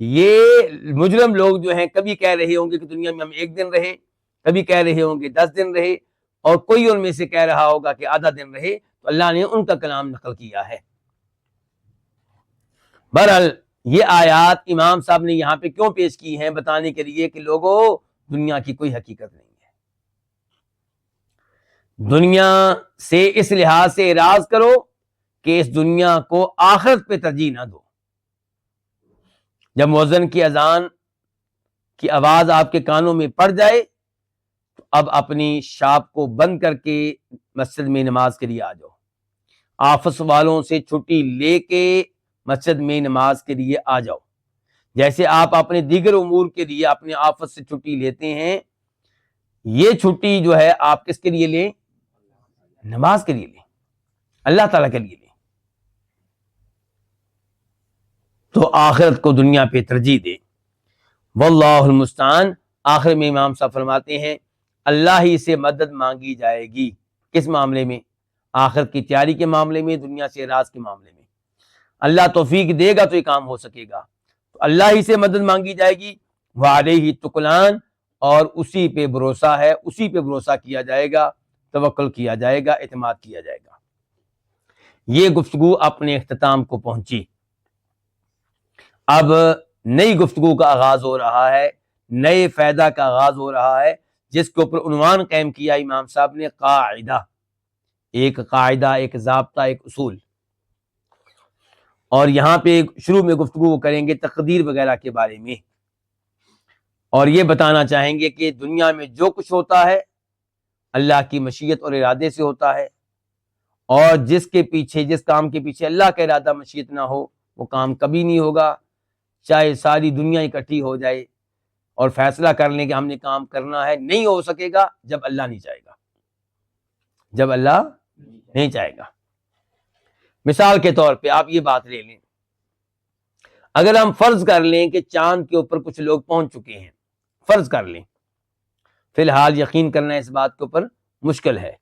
یہ مجرم لوگ جو ہیں کبھی کہہ رہے ہوں گے کہ دنیا میں ہم ایک دن رہے، کبھی کہہ رہے ہوں گے 10 دن رہے، اور کوئی ان میں سے کہہ رہا ہوگا کہ آدھا دن رہے، تو اللہ نے ان کا کلام نقل کیا ہے۔ بہرحال یہ آیات امام صاحب نے یہاں پہ کیوں پیش کی ہیں؟ بتانے کے لیے کہ لوگوں، دنیا کی کوئی حقیقت نہیں ہے، دنیا سے اس لحاظ سے اعراض کرو کہ اس دنیا کو آخرت پہ ترجیح نہ دو۔ جب مؤذن کی اذان کی آواز آپ کے کانوں میں پڑ جائے تو اب اپنی شاپ کو بند کر کے مسجد میں نماز کے لیے آ جاؤ، آفس والوں سے چھٹی لے کے مسجد میں نماز کے لیے آ جاؤ، جیسے آپ اپنے دیگر امور کے لیے اپنے آفس سے چھٹی لیتے ہیں، یہ چھٹی جو ہے آپ کس کے لیے لیں؟ نماز کے لیے لیں، اللہ تعالیٰ کے لیے لیں۔ تو آخرت کو دنیا پہ ترجیح دیں۔ واللہ المستعان۔ آخر میں امام صاحب فرماتے ہیں اللہ ہی سے مدد مانگی جائے گی۔ کس معاملے میں؟ آخرت کی تیاری کے معاملے میں، دنیا سے اعراض کے معاملے میں۔ اللہ توفیق دے گا تو یہ کام ہو سکے گا، تو اللہ ہی سے مدد مانگی جائے گی۔ وعلیہ تکلان، اور اسی پہ بھروسہ ہے، اسی پہ بھروسہ کیا جائے گا، توکل کیا جائے گا، اعتماد کیا جائے گا۔ یہ گفتگو اپنے اختتام کو پہنچی۔ اب نئی گفتگو کا آغاز ہو رہا ہے، نئے فائدہ کا آغاز ہو رہا ہے، جس کے اوپر عنوان قائم کیا امام صاحب نے قاعدہ، ایک قاعدہ، ایک ضابطہ، ایک اصول۔ اور یہاں پہ شروع میں گفتگو کریں گے تقدیر وغیرہ کے بارے میں، اور یہ بتانا چاہیں گے کہ دنیا میں جو کچھ ہوتا ہے اللہ کی مشیت اور ارادے سے ہوتا ہے، اور جس کام کے پیچھے اللہ کا ارادہ مشیت نہ ہو وہ کام کبھی نہیں ہوگا، چاہے ساری دنیا اکٹھی ہو جائے اور فیصلہ کر لیں کہ ہم نے کام کرنا ہے، نہیں ہو سکے گا جب اللہ نہیں چاہے گا، جب اللہ نہیں چاہے گا۔ مثال کے طور پہ آپ یہ بات لے لیں، اگر ہم فرض کر لیں کہ چاند کے اوپر کچھ لوگ پہنچ چکے ہیں، فرض کر لیں، فی الحال یقین کرنا اس بات کے اوپر مشکل ہے۔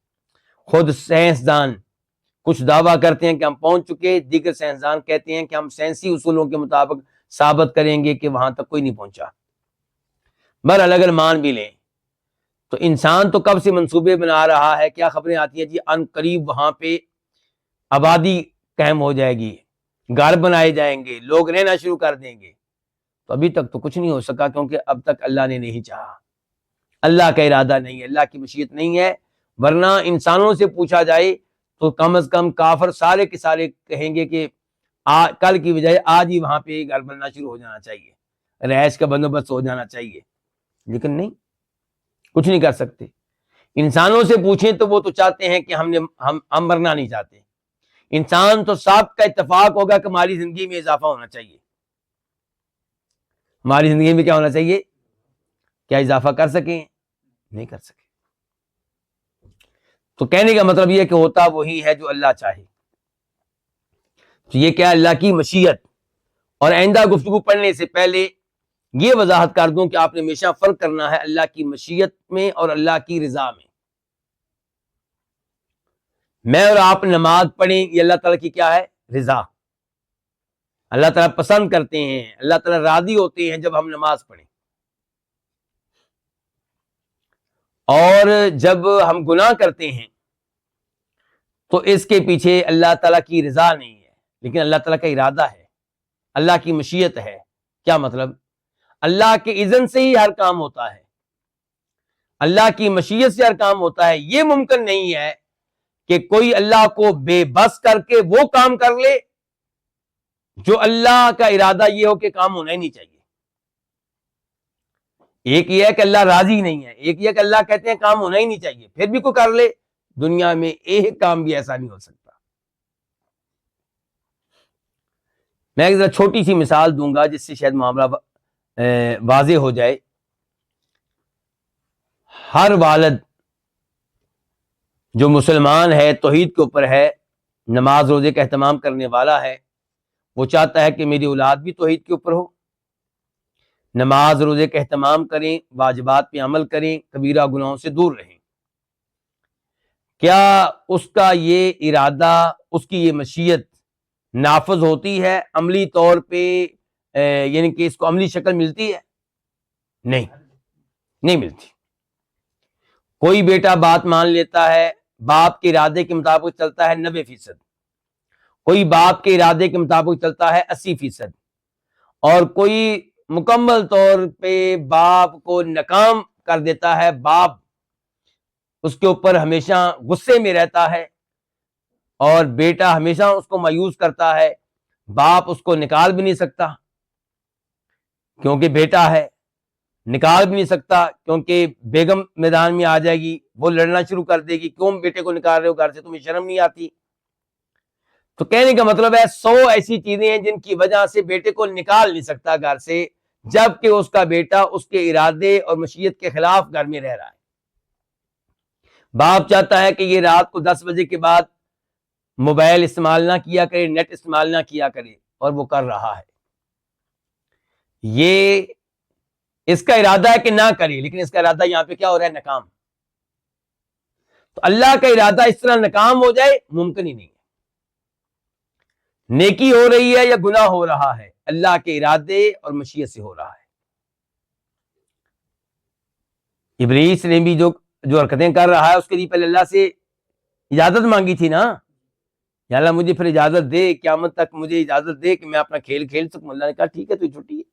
خود سائنسدان کچھ دعویٰ کرتے ہیں کہ ہم پہنچ چکے، دیگر سائنسدان کہتے ہیں کہ ہم سائنسی اصولوں کے مطابق ثابت کریں گے کہ وہاں تک کوئی نہیں پہنچا۔ بہرحال اگر مان بھی لیں تو انسان تو کب سے منصوبے بنا رہا ہے، کیا خبریں آتی ہیں جی ان قریب وہاں پہ آبادی قائم ہو جائے گی، گھر بنائے جائیں گے، لوگ رہنا شروع کر دیں گے، تو ابھی تک تو کچھ نہیں ہو سکا، کیونکہ اب تک اللہ نے نہیں چاہا، اللہ کا ارادہ نہیں ہے، اللہ کی مشیت نہیں ہے۔ ورنہ انسانوں سے پوچھا جائے تو کم از کم کافر سارے کے سارے کہیں گے کہ کل کی بجائے آج ہی وہاں پہ گھر بننا شروع ہو جانا چاہیے، رہائش کا بندوبست ہو جانا چاہیے، لیکن نہیں، کچھ نہیں کر سکتے۔ انسانوں سے پوچھیں تو وہ تو چاہتے ہیں کہ ہم مرنا نہیں چاہتے۔ انسان تو سب کا اتفاق ہوگا کہ ہماری زندگی میں اضافہ ہونا چاہیے، ہماری زندگی میں کیا ہونا چاہیے؟ کیا اضافہ کر سکیں؟ نہیں کر سکے۔ تو کہنے کا مطلب یہ کہ ہوتا وہی ہے جو اللہ چاہے۔ تو یہ کیا اللہ کی مشیت۔ اور آئندہ گفتگو پڑھنے سے پہلے یہ وضاحت کر دوں کہ آپ نے ہمیشہ فرق کرنا ہے اللہ کی مشیت میں اور اللہ کی رضا میں۔ میں اور آپ نماز پڑھیں، یہ اللہ تعالیٰ کی کیا ہے؟ رضا۔ اللہ تعالیٰ پسند کرتے ہیں، اللہ تعالیٰ راضی ہوتے ہیں جب ہم نماز پڑھیں۔ اور جب ہم گناہ کرتے ہیں تو اس کے پیچھے اللہ تعالیٰ کی رضا نہیں ہے، لیکن اللہ تعالیٰ کا ارادہ ہے، اللہ کی مشیت ہے۔ کیا مطلب؟ اللہ کے اذن سے ہی ہر کام ہوتا ہے، اللہ کی مشیت سے ہر کام ہوتا ہے۔ یہ ممکن نہیں ہے کہ کوئی اللہ کو بے بس کر کے وہ کام کر لے جو اللہ کا ارادہ یہ ہو کہ کام ہونا ہی نہیں چاہیے۔ ایک یہ ہے کہ اللہ راضی نہیں ہے، ایک یہ ہے کہ اللہ کہتے ہیں کام ہونا ہی نہیں چاہیے، پھر بھی کوئی کر لے۔ دنیا میں ایک کام بھی ایسا نہیں ہو سکتا۔ میں ایک ذرا چھوٹی سی مثال دوں گا جس سے شاید معاملہ واضح ہو جائے۔ ہر والد جو مسلمان ہے، توحید کے اوپر ہے، نماز روزے کا اہتمام کرنے والا ہے، وہ چاہتا ہے کہ میری اولاد بھی توحید کے اوپر ہو، نماز روزے کا اہتمام کریں، واجبات پہ عمل کریں، کبیرہ گناہوں سے دور رہیں۔ کیا اس کا یہ ارادہ، اس کی یہ مشیت نافذ ہوتی ہے عملی طور پہ؟ یعنی کہ اس کو عملی شکل ملتی ہے؟ نہیں ملتی۔ کوئی بیٹا بات مان لیتا ہے، باپ کے ارادے کے مطابق چلتا ہے 90%، کوئی باپ کے ارادے کے مطابق چلتا ہے 80%، اور کوئی مکمل طور پہ باپ کو ناکام کر دیتا ہے، باپ اس کے اوپر ہمیشہ غصے میں رہتا ہے اور بیٹا ہمیشہ اس کو مایوس کرتا ہے، باپ اس کو نکال بھی نہیں سکتا کیونکہ بیٹا ہے، نکال بھی نہیں سکتا کیونکہ بیگم میدان میں آ جائے گی، وہ لڑنا شروع کر دے گی، کیوں بیٹے کو نکال رہے ہو گھر سے، تمہیں شرم نہیں آتی؟ تو کہنے کا مطلب ہے 100 ایسی چیزیں ہیں جن کی وجہ سے بیٹے کو نکال نہیں سکتا گھر سے، جبکہ اس کا بیٹا اس کے ارادے اور مشیت کے خلاف گھر میں رہ رہا ہے۔ باپ چاہتا ہے کہ یہ رات کو 10 بجے کے بعد موبائل استعمال نہ کیا کرے، نیٹ استعمال نہ کیا کرے، اور وہ کر رہا ہے۔ یہ اس کا ارادہ ہے کہ نہ کرے، لیکن اس کا ارادہ یہاں پہ کیا ہو رہا ہے؟ ناکام۔ تو اللہ کا ارادہ اس طرح ناکام ہو جائے ممکن ہی نہیں ہے۔ نیکی ہو رہی ہے یا گناہ ہو رہا ہے، اللہ کے ارادے اور مشیت سے ہو رہا ہے۔ ابلیس نے بھی جو حرکتیں کر رہا ہے اس کے لیے پہلے اللہ سے اجازت مانگی تھی نا، یا اللہ مجھے پھر اجازت دے، قیامت تک مجھے اجازت دے کہ میں اپنا کھیل کھیل سکوں۔ اللہ نے کہا ٹھیک ہے، تو چھٹی ہے۔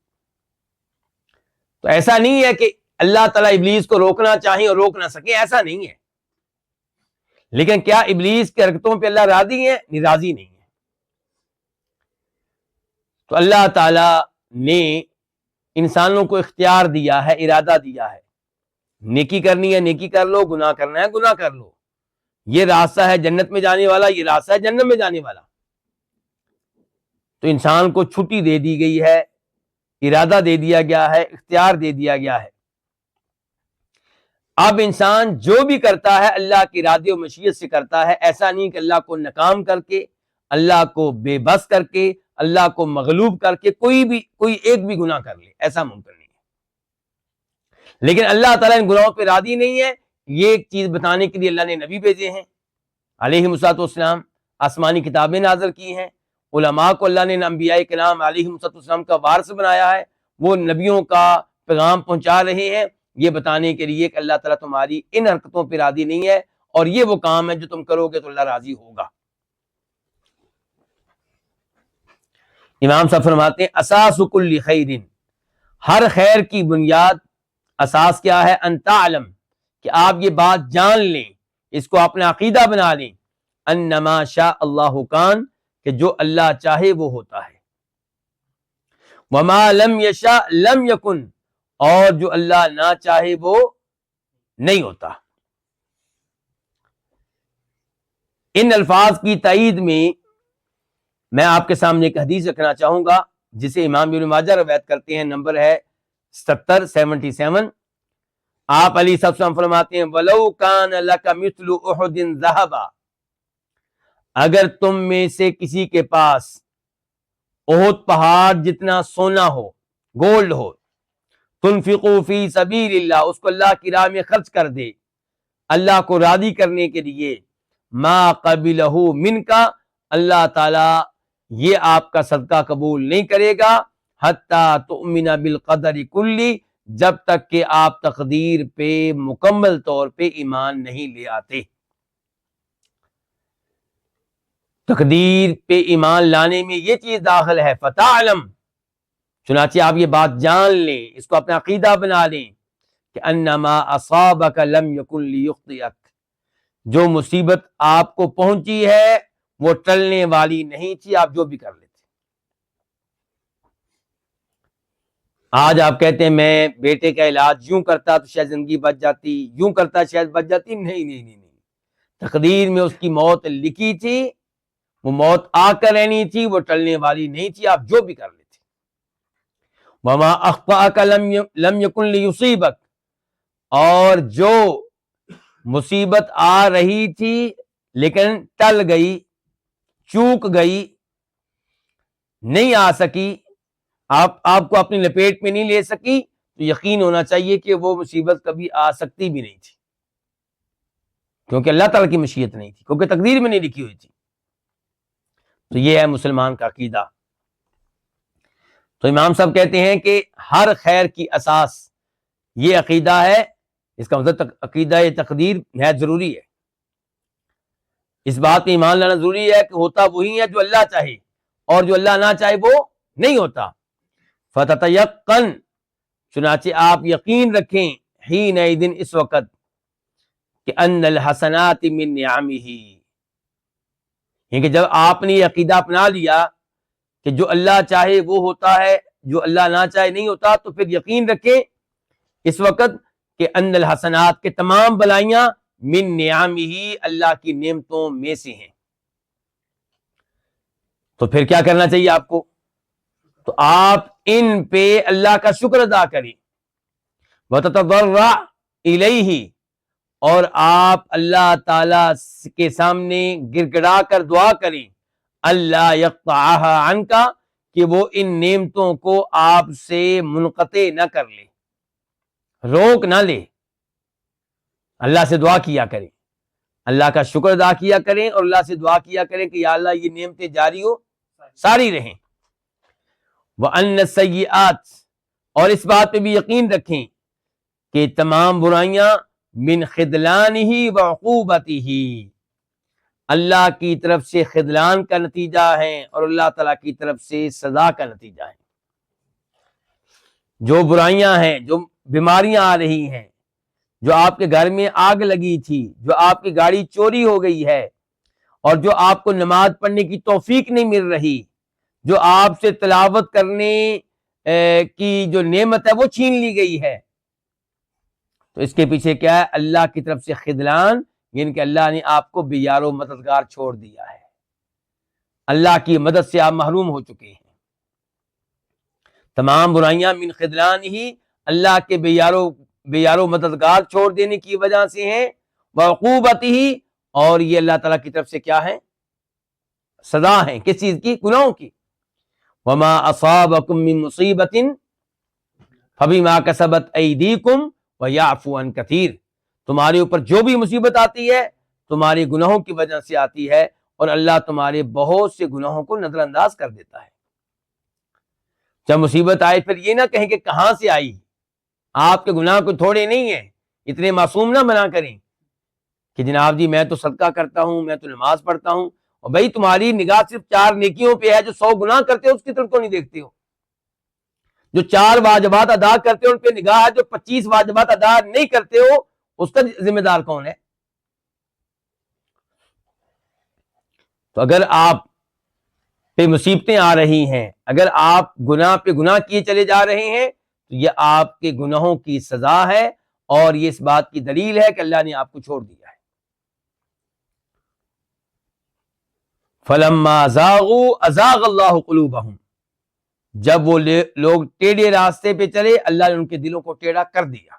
تو ایسا نہیں ہے کہ اللہ تعالیٰ ابلیس کو روکنا چاہیں اور روک نہ سکیں، ایسا نہیں ہے، لیکن کیا ابلیس کی حرکتوں پہ اللہ راضی ہے؟ راضی نہیں ہے۔ تو اللہ تعالیٰ نے انسانوں کو اختیار دیا ہے، ارادہ دیا ہے، نیکی کرنی ہے نیکی کر لو، گناہ کرنا ہے گناہ کر لو، یہ راستہ ہے جنت میں جانے والا، یہ راستہ ہے جنت میں جانے والا۔ تو انسان کو چھٹی دے دی گئی ہے، ارادہ دے دیا گیا ہے، اختیار دے دیا گیا ہے۔ اب انسان جو بھی کرتا ہے اللہ کی ارادے و مشیت سے کرتا ہے، ایسا نہیں کہ اللہ کو ناکام کر کے، اللہ کو بے بس کر کے، اللہ کو مغلوب کر کے کوئی ایک بھی گناہ کر لے، ایسا ممکن نہیں ہے۔ لیکن اللہ تعالیٰ ان گناہوں پہ راضی نہیں ہے۔ یہ ایک چیز بتانے کے لیے اللہ نے نبی بھیجے ہیں علیہم السلام، آسمانی کتابیں نازل کی ہیں، علماء کو اللہ نے انبیاء کرام علیہم السلام کا وارث بنایا ہے، وہ نبیوں کا پیغام پہنچا رہے ہیں، یہ بتانے کے لیے کہ اللہ تعالیٰ تمہاری ان حرکتوں پہ راضی نہیں ہے، اور یہ وہ کام ہے جو تم کرو گے تو اللہ راضی ہوگا۔ امام صاحب فرماتے ہیں اساس کل خیر، ہر خیر کی بنیاد، اساس کیا ہے؟ ان تعلم، کہ آپ یہ بات جان لیں، اس کو اپنا عقیدہ بنا لیں، انما شاء اللہ کان، کہ جو اللہ چاہے وہ ہوتا ہے، وما لم یشاء لم یکن، اور جو اللہ نہ چاہے وہ نہیں ہوتا۔ ان الفاظ کی تائید میں آپ کے سامنے ایک حدیث رکھنا چاہوں گا جسے امام ابن ماجہ روایت کرتے ہیں، نمبر ہے 77۔ آپ علیہ السلام فرماتے ہیں وَلَوْ كَانَ لَكَ مِثْلُ أُحُدٍ ذَهَبًا، اگر تم میں سے کسی کے پاس احد پہاڑ جتنا سونا ہو، گولڈ ہو، تنفقوا فی سبیل اللہ، اس کو اللہ کی راہ میں خرچ کر دے اللہ کو راضی کرنے کے لیے، ما قبلہ منک، اللہ تعالی یہ آپ کا صدقہ قبول نہیں کرے گا، حتی تؤمن بالقدر کلی، جب تک کہ آپ تقدیر پہ مکمل طور پہ ایمان نہیں لے آتے۔ تقدیر پہ ایمان لانے میں یہ چیز داخل ہے، فتعلم، چنانچہ آپ یہ بات جان لیں، اس کو اپنا عقیدہ بنا لیں کہ انما اصابک لم یکن لیخطئک، جو مصیبت آپ کو پہنچی ہے وہ ٹلنے والی نہیں تھی، آپ جو بھی کر لیتے۔ آج آپ کہتے ہیں میں بیٹے کا علاج یوں کرتا تو شاید زندگی بچ جاتی، یوں کرتا شاید بچ جاتی، نہیں، تقدیر میں اس کی موت لکھی تھی، وہ موت آ کر رہنی تھی، وہ ٹلنے والی نہیں تھی، آپ جو بھی کر لیتے۔ وما اخطأک لم یکن لیصیبک، اور جو مصیبت آ رہی تھی لیکن ٹل گئی، چوک گئی، نہیں آ سکی، آپ کو اپنی لپیٹ میں نہیں لے سکی، تو یقین ہونا چاہیے کہ وہ مصیبت کبھی آ سکتی بھی نہیں تھی، کیونکہ اللہ تعالیٰ کی مشیت نہیں تھی، کیونکہ تقدیر میں نہیں لکھی ہوئی تھی۔ تو یہ ہے مسلمان کا عقیدہ۔ تو امام صاحب کہتے ہیں کہ ہر خیر کی اساس یہ عقیدہ ہے اس کا مطلب عقیدہ تقدیر نہایت ضروری ہے. اس بات میں ایمان لانا ضروری ہے کہ ہوتا وہی ہے جو اللہ چاہے، اور جو اللہ نہ چاہے وہ نہیں ہوتا. فتتیقن، چنانچہ آپ یقین رکھیں، حینئذ، اس وقت، کہ ان الحسنات من نعمہ، کہ جب آپ نے یہ عقیدہ اپنا لیا کہ جو اللہ چاہے وہ ہوتا ہے، جو اللہ نہ چاہے نہیں ہوتا، تو پھر یقین رکھیں اس وقت کہ ان الحسنات، کے تمام بلائیاں، من نعمہ، اللہ کی نعمتوں میں سے ہیں. تو پھر کیا کرنا چاہیے آپ کو؟ تو آپ ان پہ اللہ کا شکر ادا کریں. وَتَتَضَرَّعْ إِلَيْهِ، اور آپ اللہ تعالی کے سامنے گر گڑا کر دعا کریں، اللہ يقطعها عنك، کہ وہ ان نعمتوں کو آپ سے منقطع نہ کر لے، روک نہ لے. اللہ سے دعا کیا کریں، اللہ کا شکر ادا کیا کریں، اور اللہ سے دعا کیا کریں کہ یا اللہ یہ نعمتیں جاری ہو، ساری رہیں. وَأَنَّ السَّيِّئَاتِ، اور اس بات پہ بھی یقین رکھیں کہ تمام برائیاں من خذلانہ وعقوبتہ، اللہ کی طرف سے خذلان کا نتیجہ ہیں اور اللہ تعالیٰ کی طرف سے سزا کا نتیجہ ہے. جو برائیاں ہیں، جو بیماریاں آ رہی ہیں، جو آپ کے گھر میں آگ لگی تھی، جو آپ کی گاڑی چوری ہو گئی ہے، اور جو آپ کو نماز پڑھنے کی توفیق نہیں مل رہی، جو آپ سے تلاوت کرنے کی جو نعمت ہے وہ چھین لی گئی ہے، تو اس کے پیچھے کیا ہے؟ اللہ کی طرف سے خذلان، یعنی کہ اللہ نے آپ کو بے یار و مددگار چھوڑ دیا ہے، اللہ کی مدد سے آپ محروم ہو چکے ہیں. تمام برائیاں من خذلان ہی، اللہ کے بے یار و مددگار چھوڑ دینے کی وجہ سے ہیں. وعقوبتہ، اور یہ اللہ تعالیٰ کی طرف سے کیا ہے؟ سزا ہے. کس چیز کی؟ گناہوں کی. وما اصابکم من مصیبت فبما کسبت ایدیکم ویعفو عن کثیر، تمہارے اوپر جو بھی مصیبت آتی ہے تمہارے گناہوں کی وجہ سے آتی ہے، اور اللہ تمہارے بہت سے گناہوں کو نظر انداز کر دیتا ہے. جب مصیبت آئے پھر یہ نہ کہیں کہ کہاں سے آئی. آپ کے گناہ کوئی تھوڑے نہیں ہیں، اتنے معصوم نہ بنا کریں کہ جناب جی میں تو صدقہ کرتا ہوں، میں تو نماز پڑھتا ہوں، اور بھائی تمہاری نگاہ صرف 4 نیکیوں پہ ہے، جو 100 گناہ کرتے ہو اس کی طرف تو نہیں دیکھتے ہو. جو 4 واجبات ادا کرتے ہو ان پہ نگاہ ہے، جو 25 واجبات ادا نہیں کرتے ہو اس کا ذمہ دار کون ہے؟ تو اگر آپ پہ مصیبتیں آ رہی ہیں، اگر آپ گناہ پہ گناہ کیے چلے جا رہے ہیں، تو یہ آپ کے گناہوں کی سزا ہے، اور یہ اس بات کی دلیل ہے کہ اللہ نے آپ کو چھوڑ دیا ہے. فَلَمَّا زَاغُوا أَزَاغَ اللَّهُ قُلُوبَهُمْ، جب وہ لوگ ٹیڑھے راستے پہ چلے اللہ نے ان کے دلوں کو ٹیڑھا کر دیا.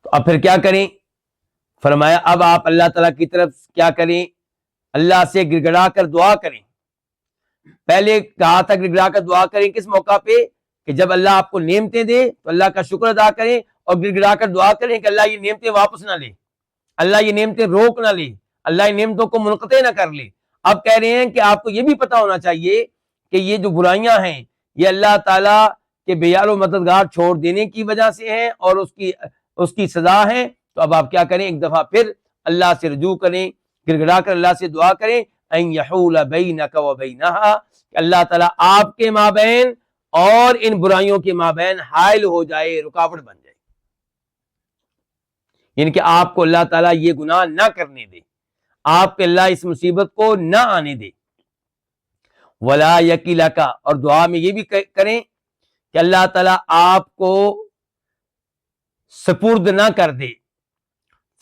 تو اب پھر کیا کریں؟ فرمایا اب آپ اللہ تعالیٰ کی طرف کیا کریں؟ اللہ سے گڑ گڑا کر دعا کریں. پہلے کہا تھا گڑ گڑا کر دعا کریں کس موقع پہ؟ کہ جب اللہ آپ کو نعمتیں دے تو اللہ کا شکر ادا کریں، اور گڑ گڑا کر دعا کریں کہ اللہ یہ نعمتیں واپس نہ لے، اللہ یہ نعمتیں روک نہ لے، اللہ ان نعمتوں کو منقطع نہ کر لے. اب کہہ رہے ہیں کہ آپ کو یہ بھی پتا ہونا چاہیے کہ یہ جو برائیاں ہیں یہ اللہ تعالیٰ کے بے یار و مددگار چھوڑ دینے کی وجہ سے ہیں، اور اس کی سزا ہے. تو اب آپ کیا کریں؟ ایک دفعہ پھر اللہ سے رجوع کریں، گڑ گڑا کر اللہ سے دعا کریں، ان یحول بینک و بینہا، کہ اللہ تعالیٰ آپ کے مابین اور ان برائیوں کے مابین حائل ہو جائے، رکاوٹ بن جائے، یعنی کہ آپ کو اللہ تعالیٰ یہ گناہ نہ کرنے دے، آپ کے اللہ اس مصیبت کو نہ آنے دے. ولا یکلک، اور دعا میں یہ بھی کریں کہ اللہ تعالیٰ آپ کو سپرد نہ کر دے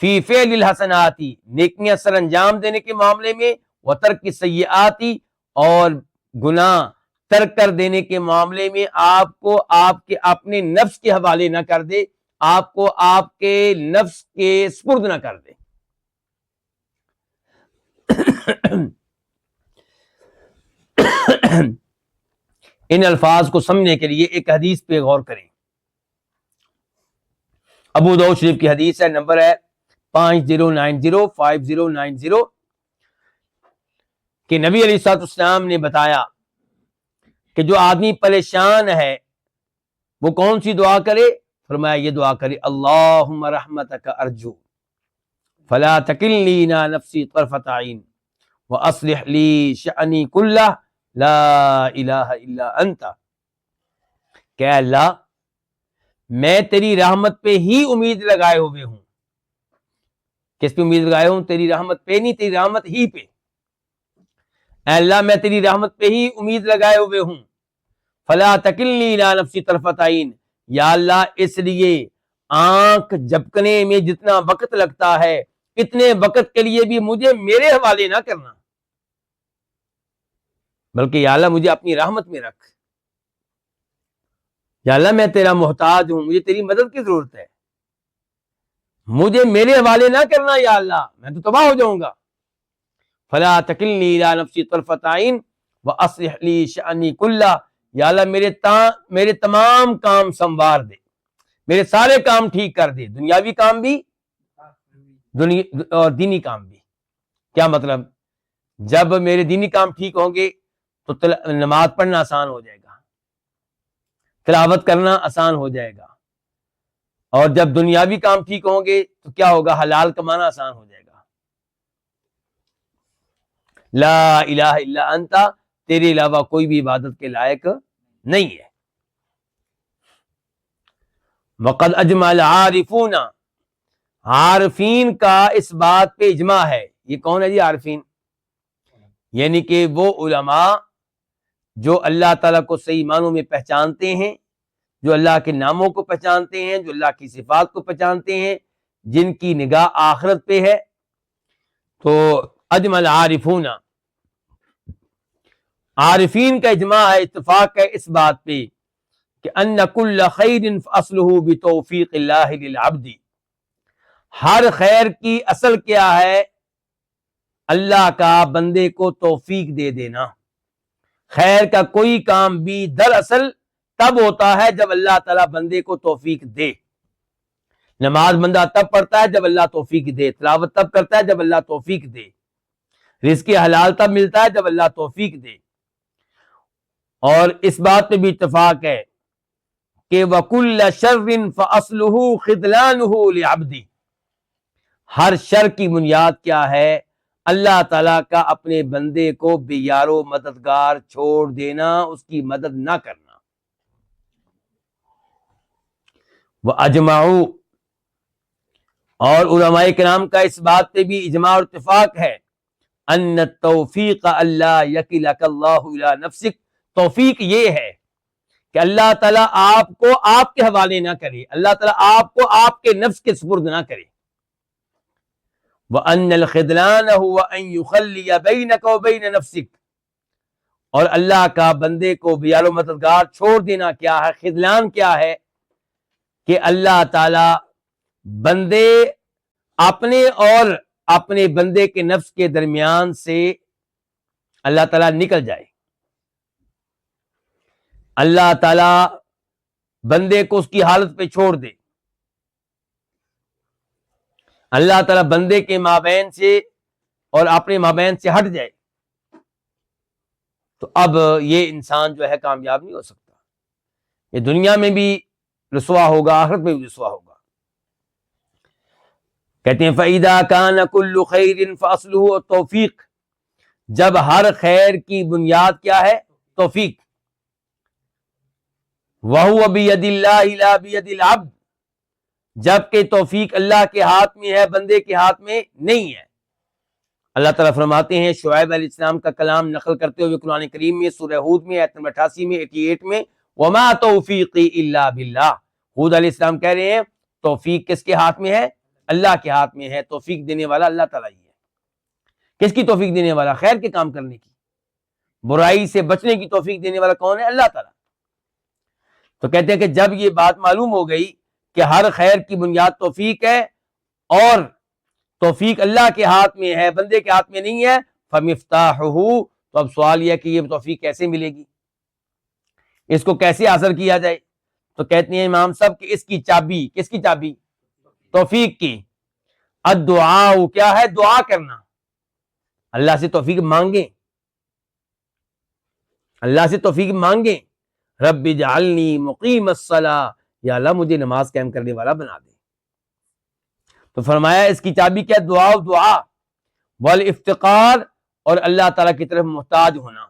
فی فعل الحسنات، نیکیاں سر انجام دینے کے معاملے میں، وترک السیئات، اور گناہ ترک کر دینے کے معاملے میں آپ کو آپ کے اپنے نفس کے حوالے نہ کر دے، آپ کو آپ کے نفس کے سپرد نہ کر دے. ان الفاظ کو سمجھنے کے لیے ایک حدیث پہ غور کریں. ابو داؤد شریف کی حدیث ہے، نمبر ہے 5090 کہ نبی علیہ الصلوۃ والسلام نے بتایا کہ جو آدمی پریشان ہے وہ کون سی دعا کرے؟ فرمایا یہ دعا کری، اللہم رحمتک ارجو فلا تکلنی الی نفسی طرفۃ عین واصلح لی شأنی کلہ لا الہ الا انت، کہ اللہ میں تیری رحمت پہ ہی امید لگائے ہوئے ہوں. کس پہ امید لگائے ہوں؟ تیری رحمت پہ نہیں، تیری رحمت ہی پہ. اے اللہ میں تیری رحمت پہ ہی امید لگائے ہوئے ہوں. فلا تکلنی الی نفسی طرفۃ عین، یا اللہ اس لیے آنکھ جھپکنے میں جتنا وقت لگتا ہے اتنے وقت کے لیے بھی مجھے میرے حوالے نہ کرنا، بلکہ یا اللہ مجھے اپنی رحمت میں رکھ. یا اللہ میں تیرا محتاج ہوں، مجھے تیری مدد کی ضرورت ہے، مجھے میرے حوالے نہ کرنا یا اللہ، میں تو تباہ ہو جاؤں گا. فلا تکلنی الی نفسی طرفۃ عین واصلح لی شأنی کلہ، یا اللہ میرے تمام کام سنوار دے، میرے سارے کام ٹھیک کر دے، دنیاوی کام بھی اور دینی کام بھی. کیا مطلب؟ جب میرے دینی کام ٹھیک ہوں گے تو نماز پڑھنا آسان ہو جائے گا، تلاوت کرنا آسان ہو جائے گا، اور جب دنیاوی کام ٹھیک ہوں گے تو کیا ہوگا؟ حلال کمانا آسان ہو جائے گا. لا الہ الا انت، تیرے علاوہ کوئی بھی عبادت کے لائق نہیں ہے. وقد اجمع العارفون، عارفین کا اس بات پہ اجماع ہے. یہ کون ہے جی عارفین؟ یعنی کہ وہ علماء جو اللہ تعالیٰ کو صحیح معنوں میں پہچانتے ہیں، جو اللہ کے ناموں کو پہچانتے ہیں، جو اللہ کی صفات کو پہچانتے ہیں، جن کی نگاہ آخرت پہ ہے. تو اجمع العارفون، عارفین کا اجماع ہے، اتفاق ہے اس بات پہ کہ ان کل خیر اصلہ بتوفیق اللہ للعبد، ہر خیر کی اصل کیا ہے؟ اللہ کا بندے کو توفیق دے دینا. خیر کا کوئی کام بھی دراصل تب ہوتا ہے جب اللہ تعالیٰ بندے کو توفیق دے. نماز بندہ تب پڑھتا ہے جب اللہ توفیق دے، تلاوت تب کرتا ہے جب اللہ توفیق دے، رزق حلال تب ملتا ہے جب اللہ توفیق دے. اور اس بات پہ بھی اتفاق ہے کہ وَكُلَّ شَرٍ فَأَصْلُهُ خِذْلَانُهُ لِعَبْدِ، ہر شر کی بنیاد کیا ہے؟ اللہ تعالیٰ کا اپنے بندے کو بے یار و مددگار چھوڑ دینا، اس کی مدد نہ کرنا. وَأَجْمَعُوا، اور علماء کرام کا اس بات پہ بھی اجماع اور اتفاق ہے، ان التوفیق اللہ یکلک اللہ الی نفسک، توفیق یہ ہے کہ اللہ تعالیٰ آپ کو آپ کے حوالے نہ کرے، اللہ تعالیٰ آپ کو آپ کے نفس کے سپرد نہ کرے. وَأَنَّ الْخِذْلَانَ هُوَ أَن يُخَلِّيَ بَيْنَكَ وَبَيْنَ نَفْسِكَ، اور اللہ کا بندے کو بے یار و مددگار چھوڑ دینا کیا ہے؟ خذلان کیا ہے؟ کہ اللہ تعالیٰ بندے اپنے اور اپنے بندے کے نفس کے درمیان سے اللہ تعالیٰ نکل جائے. اللہ تعالیٰ بندے کو اس کی حالت پہ چھوڑ دے، اللہ تعالیٰ بندے کے مابین سے اور اپنے مابین سے ہٹ جائے، تو اب یہ انسان جو ہے کامیاب نہیں ہو سکتا. یہ دنیا میں بھی رسوا ہوگا، آخرت میں بھی رسوا ہوگا. کہتے ہیں فَإِذَا كَانَ كُلُّ خَيْرٍ فَأَصْلُهُ التَّوْفِيق، جب ہر خیر کی بنیاد کیا ہے؟ توفیق. وَهُوَ بِيَدِ اللَّهِ لَا بِيَدِ الْعَبْدِ، جبکہ توفیق اللہ کے ہاتھ میں ہے، بندے کے ہاتھ میں نہیں ہے. اللہ تعالیٰ فرماتے ہیں شعیب علیہ السلام کا کلام نقل کرتے ہوئے قرآن کریم میں سورہ ہود میں آیت نمبر 88 میں 88 میں وَمَا تَوْفِيقِي إِلَّا بِاللَّهِ، ہود علیہ السلام کہہ رہے ہیں توفیق کس کے ہاتھ میں ہے؟ اللہ کے ہاتھ میں ہے. توفیق دینے والا اللہ تعالیٰ ہی ہے. کس کی توفیق دینے والا؟ خیر کے کام کرنے کی، برائی سے بچنے کی توفیق دینے والا کون ہے؟ اللہ تعالیٰ. تو کہتے ہیں کہ جب یہ بات معلوم ہو گئی کہ ہر خیر کی بنیاد توفیق ہے اور توفیق اللہ کے ہاتھ میں ہے، بندے کے ہاتھ میں نہیں ہے، فَمِفْتَاحُهُ، تو اب سوال یہ ہے کہ یہ توفیق کیسے ملے گی، اس کو کیسے حاصل کیا جائے؟ تو کہتے ہیں امام صاحب کہ اس کی چابی، کس کی چابی؟ توفیق کی. الدعاء، کیا ہے؟ دعا کرنا. اللہ سے توفیق مانگیں، اللہ سے توفیق مانگیں. رب اجعلنی مقیم الصلاۃ، یا اللہ مجھے نماز قائم کرنے والا بنا دے۔ تو فرمایا اس کی چابی کیا؟ دعا والافتقار، اور اللہ تعالیٰ کی طرف محتاج ہونا،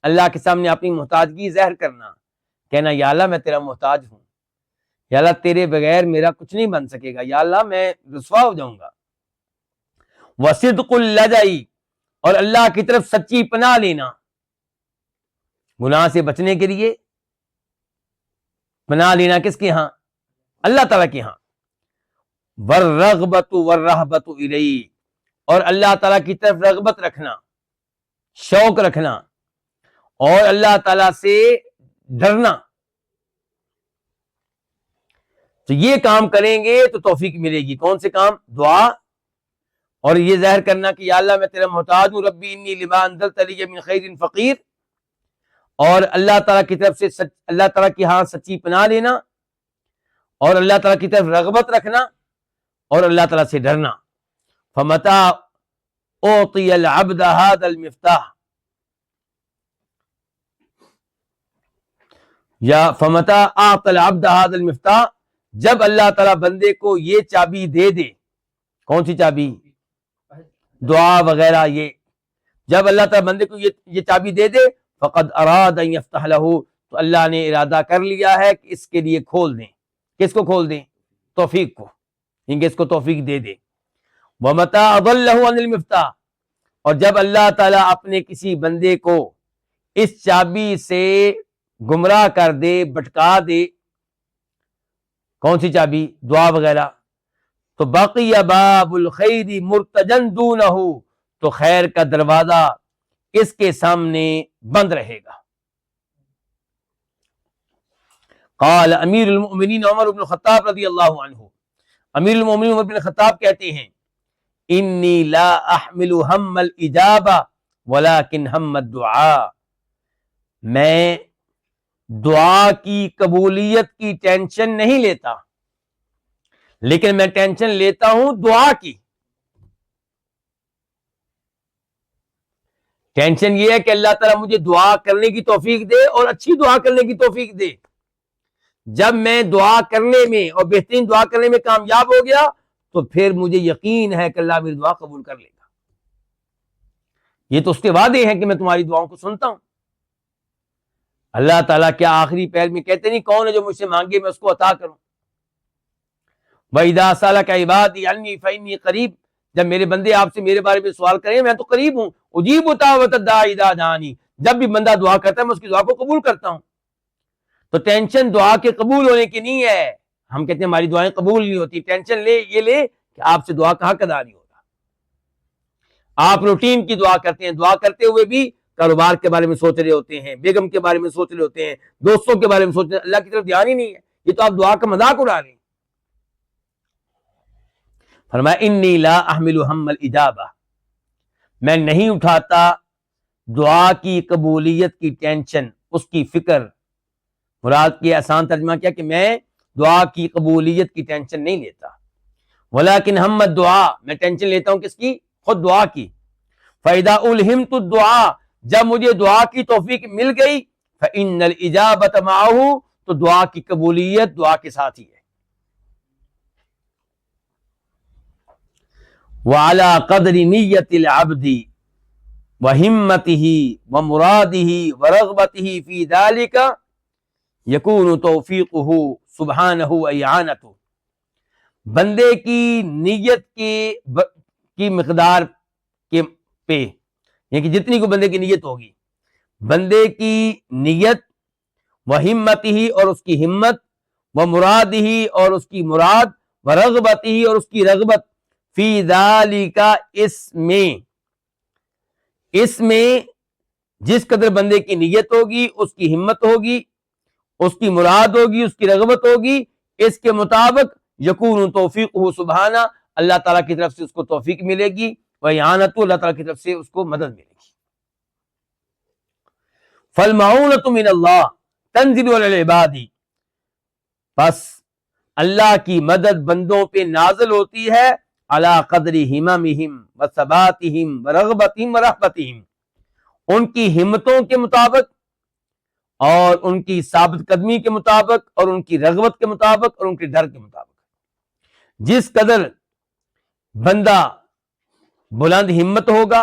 اللہ کے سامنے اپنی محتاجگی ظاہر کرنا، کہنا یا اللہ میں تیرا محتاج ہوں، یا اللہ تیرے بغیر میرا کچھ نہیں بن سکے گا، یا اللہ میں رسوا ہو جاؤں گا۔ وصدق اللجئی، اور اللہ کی طرف سچی پناہ لینا، گناہ سے بچنے کے لیے پناہ لینا کس کے ہاں؟ اللہ تعالیٰ کے ہاں۔ والرغبت والرہبت الیہ، اور اللہ تعالیٰ کی طرف رغبت رکھنا، شوق رکھنا، اور اللہ تعالیٰ سے ڈرنا۔ تو یہ کام کریں گے تو توفیق ملے گی۔ کون سے کام؟ دعا، اور یہ ظاہر کرنا کہ یا اللہ میں تیرا محتاج ہوں، ربی انی لما انزلت الی من خیر فقیر، اور اللہ تعالیٰ کی طرف سے اللہ تعالیٰ کی ہاں سچی پناہ لینا، اور اللہ تعالیٰ کی طرف رغبت رکھنا، اور اللہ تعالیٰ سے ڈرنا۔ فمتا اعطی العبد هذا المفتاح، یا فمتا اعطی العبد هذا المفتاح، جب اللہ تعالیٰ بندے کو یہ چابی دے دے، کون سی چابی؟ دعا وغیرہ، یہ جب اللہ تعالیٰ بندے کو یہ چابی دے دے، فقد اراد ان یفتح له، تو اللہ نے ارادہ کر لیا ہے کہ اس کے لیے کھول دیں۔ کس کو کھول دیں؟ توفیق کو، ان کے اس کو توفیق دے دے۔ ومتا اضلہ عن المفتاح، اور جب اللہ تعالیٰ اپنے کسی بندے کو اس چابی سے گمراہ کر دے، بھٹکا دے، کون سی چابی؟ دعا وغیرہ، تو باقی باب الخیر مرتجن دونہ، تو خیر کا دروازہ اس کے سامنے بند رہے گا۔ قال امیر المؤمنین عمر بن الخطاب رضی اللہ عنہ، امیر المؤمنین عمر بن الخطاب کہتے ہیں انی لا احمل ہم الاجابہ ولکن ہم الدعاء، میں دعا کی قبولیت کی ٹینشن نہیں لیتا، لیکن میں ٹینشن لیتا ہوں دعا کی۔ ٹینشن یہ ہے کہ اللہ تعالیٰ مجھے دعا کرنے کی توفیق دے، اور اچھی دعا کرنے کی توفیق دے۔ جب میں دعا کرنے میں اور بہترین دعا کرنے میں کامیاب ہو گیا تو پھر مجھے یقین ہے کہ اللہ میری دعا قبول کر لے گا۔ یہ تو اس کے وعدے ہیں کہ میں تمہاری دعاؤں کو سنتا ہوں۔ اللہ تعالیٰ کیا آخری پہل میں کہتے نہیں کون ہے جو مجھ سے مانگے میں اس کو عطا کروں؟ وَإِذَا سَأَلَكَ عِبَادِي عَنِّي فَإِنِّي قَرِيبٌ، جب میرے بندے آپ سے میرے بارے میں سوال کریں میں تو قریب ہوں، اجیب دعوۃ الداعی اذا دعانی، جب بھی بندہ دعا کرتا ہے میں اس کی دعا کو قبول کرتا ہوں۔ تو ٹینشن دعا کے قبول ہونے کی نہیں ہے۔ ہم کہتے ہیں ہماری دعائیں قبول نہیں ہوتی، ٹینشن یہ لے کہ آپ سے دعا کا حق ادا نہیں ہوگا۔ آپ روٹین کی دعا کرتے ہیں، دعا کرتے ہوئے بھی کاروبار کے بارے میں سوچ رہے ہوتے ہیں، بیگم کے بارے میں سوچ رہے ہوتے ہیں، دوستوں کے بارے میں سوچ رہے ہیں، اللہ کی طرف دھیان ہی نہیں ہے، یہ تو آپ دعا کا مذاق اڑا رہے ہیں۔ فرمایا انی لا احمل ہم الاجابہ، میں نہیں اٹھاتا دعا کی قبولیت کی ٹینشن، اس کی فکر۔ مراد کی آسان ترجمہ کیا کہ میں دعا کی قبولیت کی ٹینشن نہیں لیتا، ولیکن ہم الدعاء، میں ٹینشن لیتا ہوں کس کی؟ خود دعا کی۔ فَإِذَا أُلْهِمْتُ الدُّعَاء، جب مجھے دعا کی توفیق مل گئی، فَإِنَّ الْإِجَابَةَ مَعَهُ، تو دعا کی قبولیت دعا کے ساتھ ہی ہے۔ وَعَلَى قَدْرِ نِيَّةِ الْعَبْدِ وَهِمَّتِهِ وَمُرَادِهِ وَرَغْبَتِهِ فِي ذَلِكَ یکون توفیقہ سبحانہ اعانتہ، بندے کی نیت کی مقدار کے پہ، یعنی کہ جتنی کو بندے کی نیت ہوگی، بندے کی نیت، و ہمتہ اور اس کی ہمت، و مرادہ اور اس کی مراد، و رغبتہ اور اس کی رغبت، فی ذالک اس میں جس قدر بندے کی نیت ہوگی، اس کی ہمت ہوگی، اس کی مراد ہوگی، اس کی رغبت ہوگی، اس کے مطابق یکون توفیقہ سبحانہ، اللہ تعالیٰ کی طرف سے اس کو توفیق ملے گی، وَإِعَانَتُ اللہ تعالیٰ کی طرف سے اس کو مدد ملے گی۔ فَالْمَعُونَةُ مِنَ اللَّهِ تَنزِلُ عَلَى الْعِبَادِ، بس اللہ کی مدد بندوں پہ نازل ہوتی ہے، عَلَى قَدْرِ ہِمَمِهِمْ وَثَبَاتِهِمْ وَرَغْبَتِهِمْ وَرَحْبَتِهِمْ، ان کی ہمتوں کے مطابق، اور ان کی ثابت قدمی کے مطابق اور ان کی رغبت کے مطابق اور ان کے ڈر کے مطابق. جس قدر بندہ بلند ہمت ہوگا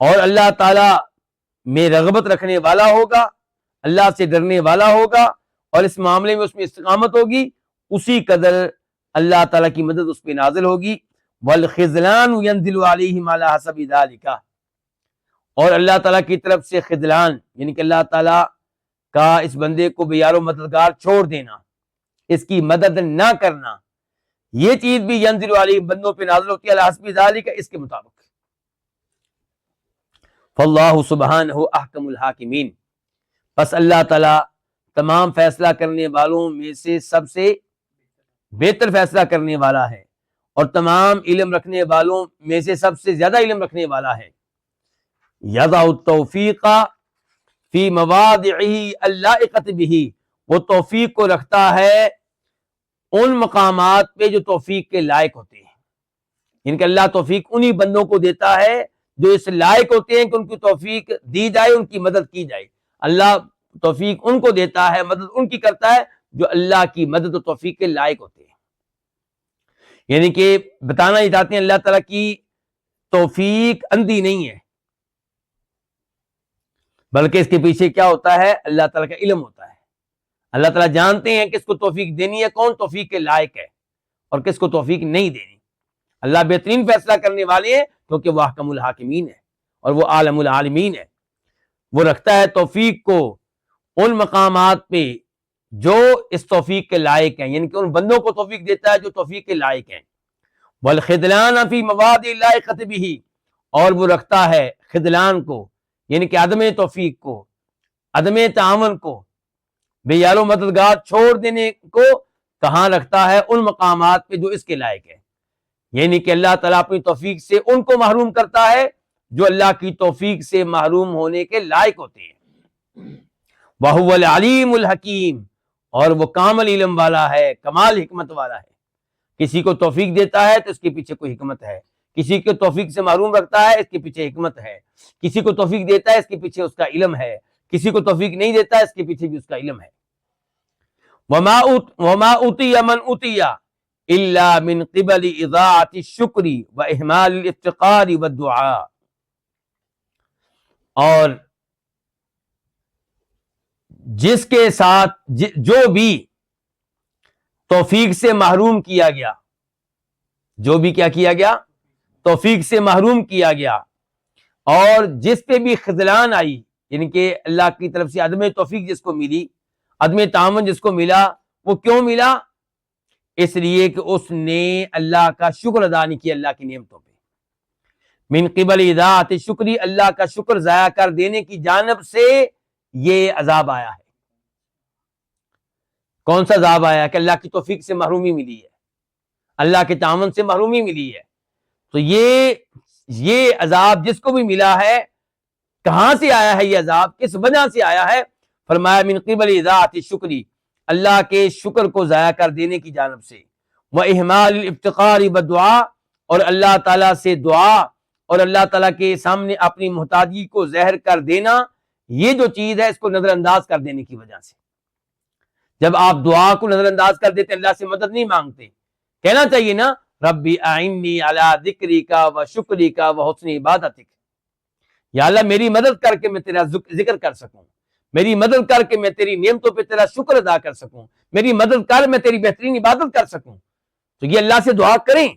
اور اللہ تعالی میں رغبت رکھنے والا ہوگا، اللہ سے ڈرنے والا ہوگا اور اس معاملے میں اس میں استقامت ہوگی، اسی قدر اللہ تعالیٰ کی مدد اس پہ نازل ہوگی. والخذلان ينزل عليهم على حسب ذلك، اور اللہ تعالیٰ کی طرف سے خذلان یعنی کہ اللہ تعالیٰ کا اس بندے کو بے یار و مددگار چھوڑ دینا، اس کی مدد نہ کرنا، یہ چیز بھی ينزل علیہم بندوں پہ نازل ہوتی ہے علی حسب ذلك، اس کے مطابق. فاللہ سبحانہ احکم الحاکمین، پس اللہ تعالیٰ تمام فیصلہ کرنے والوں میں سے سب سے بہتر فیصلہ کرنے والا ہے اور تمام علم رکھنے والوں میں سے سب سے زیادہ علم رکھنے والا ہے. یضع التوفیق فی مواضعہ اللائقۃ بہ، وہ توفیق کو رکھتا ہے ان مقامات پہ جو توفیق کے لائق ہوتے ہیں. ان کہ اللہ توفیق انہی بندوں کو دیتا ہے جو اس لائق ہوتے ہیں کہ ان کی توفیق دی جائے، ان کی مدد کی جائے. اللہ توفیق ان کو دیتا ہے، مدد ان کی کرتا ہے جو اللہ کی مدد و توفیق کے لائق ہوتے ہیں. یعنی کہ بتانا یہ چاہتے ہیں اللہ تعالیٰ کی توفیق اندھی نہیں ہے، بلکہ اس کے پیچھے کیا ہوتا ہے؟ اللہ تعالیٰ کا علم ہوتا ہے. اللہ تعالیٰ جانتے ہیں کس کو توفیق دینی ہے، کون توفیق کے لائق ہے اور کس کو توفیق نہیں دینی. اللہ بہترین فیصلہ کرنے والے ہیں کیونکہ وہ احکم الحاکمین ہے اور وہ عالم العالمین ہے. وہ رکھتا ہے توفیق کو ان مقامات پہ جو اس توفیق کے لائق ہیں، یعنی کہ ان بندوں کو توفیق دیتا ہے جو توفیق کے لائق ہیں. والخذلان فی مواضع اللائقۃ بہ، اور وہ رکھتا ہے خذلان کو یعنی کہ عدم توفیق کو، عدم تعاون کو، بے یار و مددگار چھوڑ دینے کو کہاں رکھتا ہے؟ ان مقامات پہ جو اس کے لائق ہے. یعنی کہ اللہ تعالیٰ اپنی توفیق سے ان کو محروم کرتا ہے جو اللہ کی توفیق سے محروم ہونے کے لائق ہوتے ہیں. وَهُوَ الْعَلِيمُ الْحَكِيمُ، اور وہ کامل علم والا ہے، کمال حکمت والا ہے. کسی کو توفیق دیتا ہے تو اس کے پیچھے کوئی حکمت ہے، کسی کو توفیق سے محروم رکھتا ہے اس کے پیچھے حکمت ہے، کسی کو توفیق دیتا ہے اس کے پیچھے اس کا علم ہے، کسی کو توفیق نہیں دیتا ہے اس کے پیچھے بھی اس کا علم ہے. وَمَا أُوتِيَ مَنْ أُوتِيَ إِلَّا مِنْ قِبَلِ إِضَاعَةِ الشُّكْرِ وَإِهْمَالِ الْإِفْتِقَارِ وَالدُّعَاءِ، اور جس کے ساتھ جو بھی توفیق سے محروم کیا گیا، جو بھی کیا کیا گیا؟ توفیق سے محروم کیا گیا، اور جس پہ بھی خذلان آئی یعنی کہ اللہ کی طرف سے عدم توفیق جس کو ملی، عدم تعاون جس کو ملا، وہ کیوں ملا؟ اس لیے کہ اس نے اللہ کا شکر ادا نہیں کیا اللہ کی نعمتوں پہ. من قبل اضاعۃ الشکر، اللہ کا شکر ضائع کر دینے کی جانب سے یہ عذاب آیا ہے. کون سا عذاب آیا کہ اللہ کی توفیق سے محرومی ملی ہے، اللہ کے تعاون سے محرومی ملی ہے. تو یہ عذاب جس کو بھی ملا ہے، کہاں سے آیا ہے یہ عذاب؟ کس وجہ سے آیا ہے؟ فرمایا من قبل اضاعۃ الشکر، اللہ کے شکر کو ضائع کر دینے کی جانب سے. وَإِهْمَالِ الْإِفْتِقَارِ وَالدُّعَاءِ، اور اللہ تعالیٰ سے دعا اور اللہ تعالیٰ کے سامنے اپنی محتاجی کو ظاہر کر دینا، یہ جو چیز ہے اس کو نظر انداز کر دینے کی وجہ سے. جب آپ دعا کو نظر انداز کر دیتے، اللہ سے مدد نہیں مانگتے، کہنا چاہیے نا ربی اعنی علی ذکرک و شکرک و حسن عبادتک، یا اللہ میری مدد کر کے میں تیرا ذکر کر سکوں، میری مدد کر کے میں تیری نعمتوں پہ تیرا شکر ادا کر سکوں، میری مدد کر میں تیری بہترین عبادت کر سکوں. تو یہ اللہ سے دعا کریں.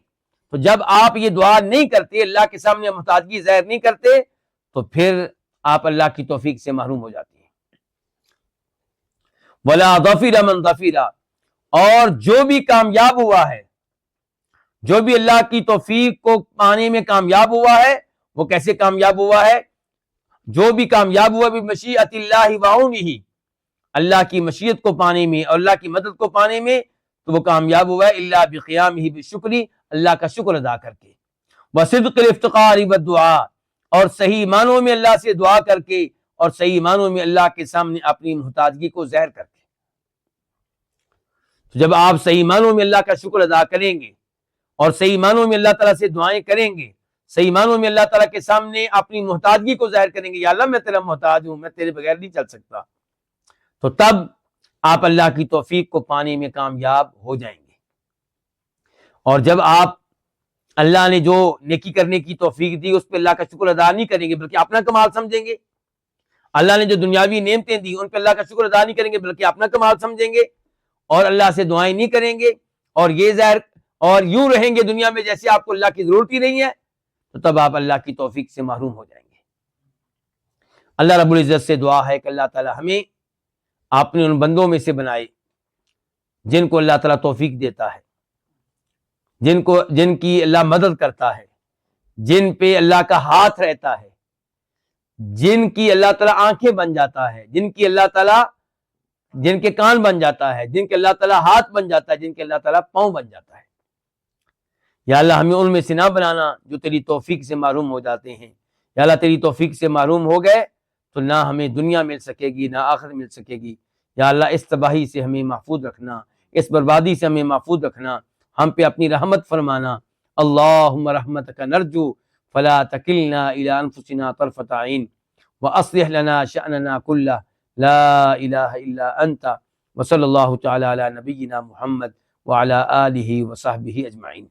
تو جب آپ یہ دعا نہیں کرتے، اللہ کے سامنے محتاجگی ظاہر نہیں کرتے، تو پھر آپ اللہ کی توفیق سے محروم ہو جاتے ہیں. وَلَا ظَفِرَ مَنْ ظَفِرَ، اور جو بھی کامیاب ہوا ہے، جو بھی اللہ کی توفیق کو پانے میں کامیاب ہوا ہے، وہ کیسے کامیاب ہوا ہے؟ جو بھی کامیاب ہوا بِمَشِیئَةِ اللَّهِ وَعَوْنِهِ، اللہ کی مشیت کو پانے میں اور اللہ کی مدد کو پانے میں، تو وہ کامیاب ہوا ہے الا بقیامہ بالشکر، اللہ کا شکر ادا کر کے. وصدق الافتقار والدعاء، اور صحیح معنوں میں اللہ سے دعا کر کے اور صحیح معنوں میں اللہ کے سامنے اپنی محتاجگی کو ظاہر کر کے. تو جب آپ صحیح معنوں میں اللہ کا شکر ادا کریں گے اور صحیح معنوں میں اللہ تعالیٰ سے دعائیں کریں گے، صحیح معنوں میں اللہ تعالیٰ کے سامنے اپنی محتاجگی کو ظاہر کریں گے، یا اللہ میں تیرا محتاج ہوں، میں تیرے بغیر نہیں چل سکتا، تو تب آپ اللہ کی توفیق کو پانے میں کامیاب ہو جائیں گے۔ اور جب آپ اللہ نے جو نیکی کرنے کی توفیق دی اس پہ اللہ کا شکر ادا نہیں کریں گے بلکہ اپنا کمال سمجھیں گے، اللہ نے جو دنیاوی نعمتیں دی ان پہ اللہ کا شکر ادا نہیں کریں گے بلکہ اپنا کمال سمجھیں گے، اور اللہ سے دعائیں نہیں کریں گے، اور یہ ظاہر اور یوں رہیں گے دنیا میں جیسے آپ کو اللہ کی ضرورت ہی نہیں ہے، تو تب آپ اللہ کی توفیق سے محروم ہو جائیں گے۔ اللہ رب العزت سے دعا ہے کہ اللہ تعالی ہمیں اپنے ان بندوں میں سے بنائے جن کو اللہ تعالیٰ توفیق دیتا ہے، جن کی اللہ مدد کرتا ہے، جن پہ اللہ کا ہاتھ رہتا ہے، جن کی اللہ تعالیٰ آنکھیں بن جاتا ہے، جن کی اللہ تعالیٰ جن کے کان بن جاتا ہے، جن کے اللہ تعالیٰ ہاتھ بن جاتا ہے، جن کے اللہ تعالیٰ پاؤں بن جاتا ہے۔ یا اللہ ہمیں ان میں سے نہ بنانا جو تیری توفیق سے محروم ہو جاتے ہیں۔ یا اللہ تیری توفیق سے محروم ہو گئے تو نہ ہمیں دنیا مل سکے گی نہ آخرت مل سکے گی۔ یا اللہ اس تباہی سے ہمیں محفوظ رکھنا، اس بربادی سے ہمیں محفوظ رکھنا، ہم پہ اپنی رحمت فرمانا۔ اللہم رحمتک نرجو فلا تکلنا الی انفسنا طرفۃ عین واصلح لنا شأننا کلہ لا الہ الا انت وصلی اللہ تعالی علی نبینا محمد وعلی آلہ وصحبہ اجمعین۔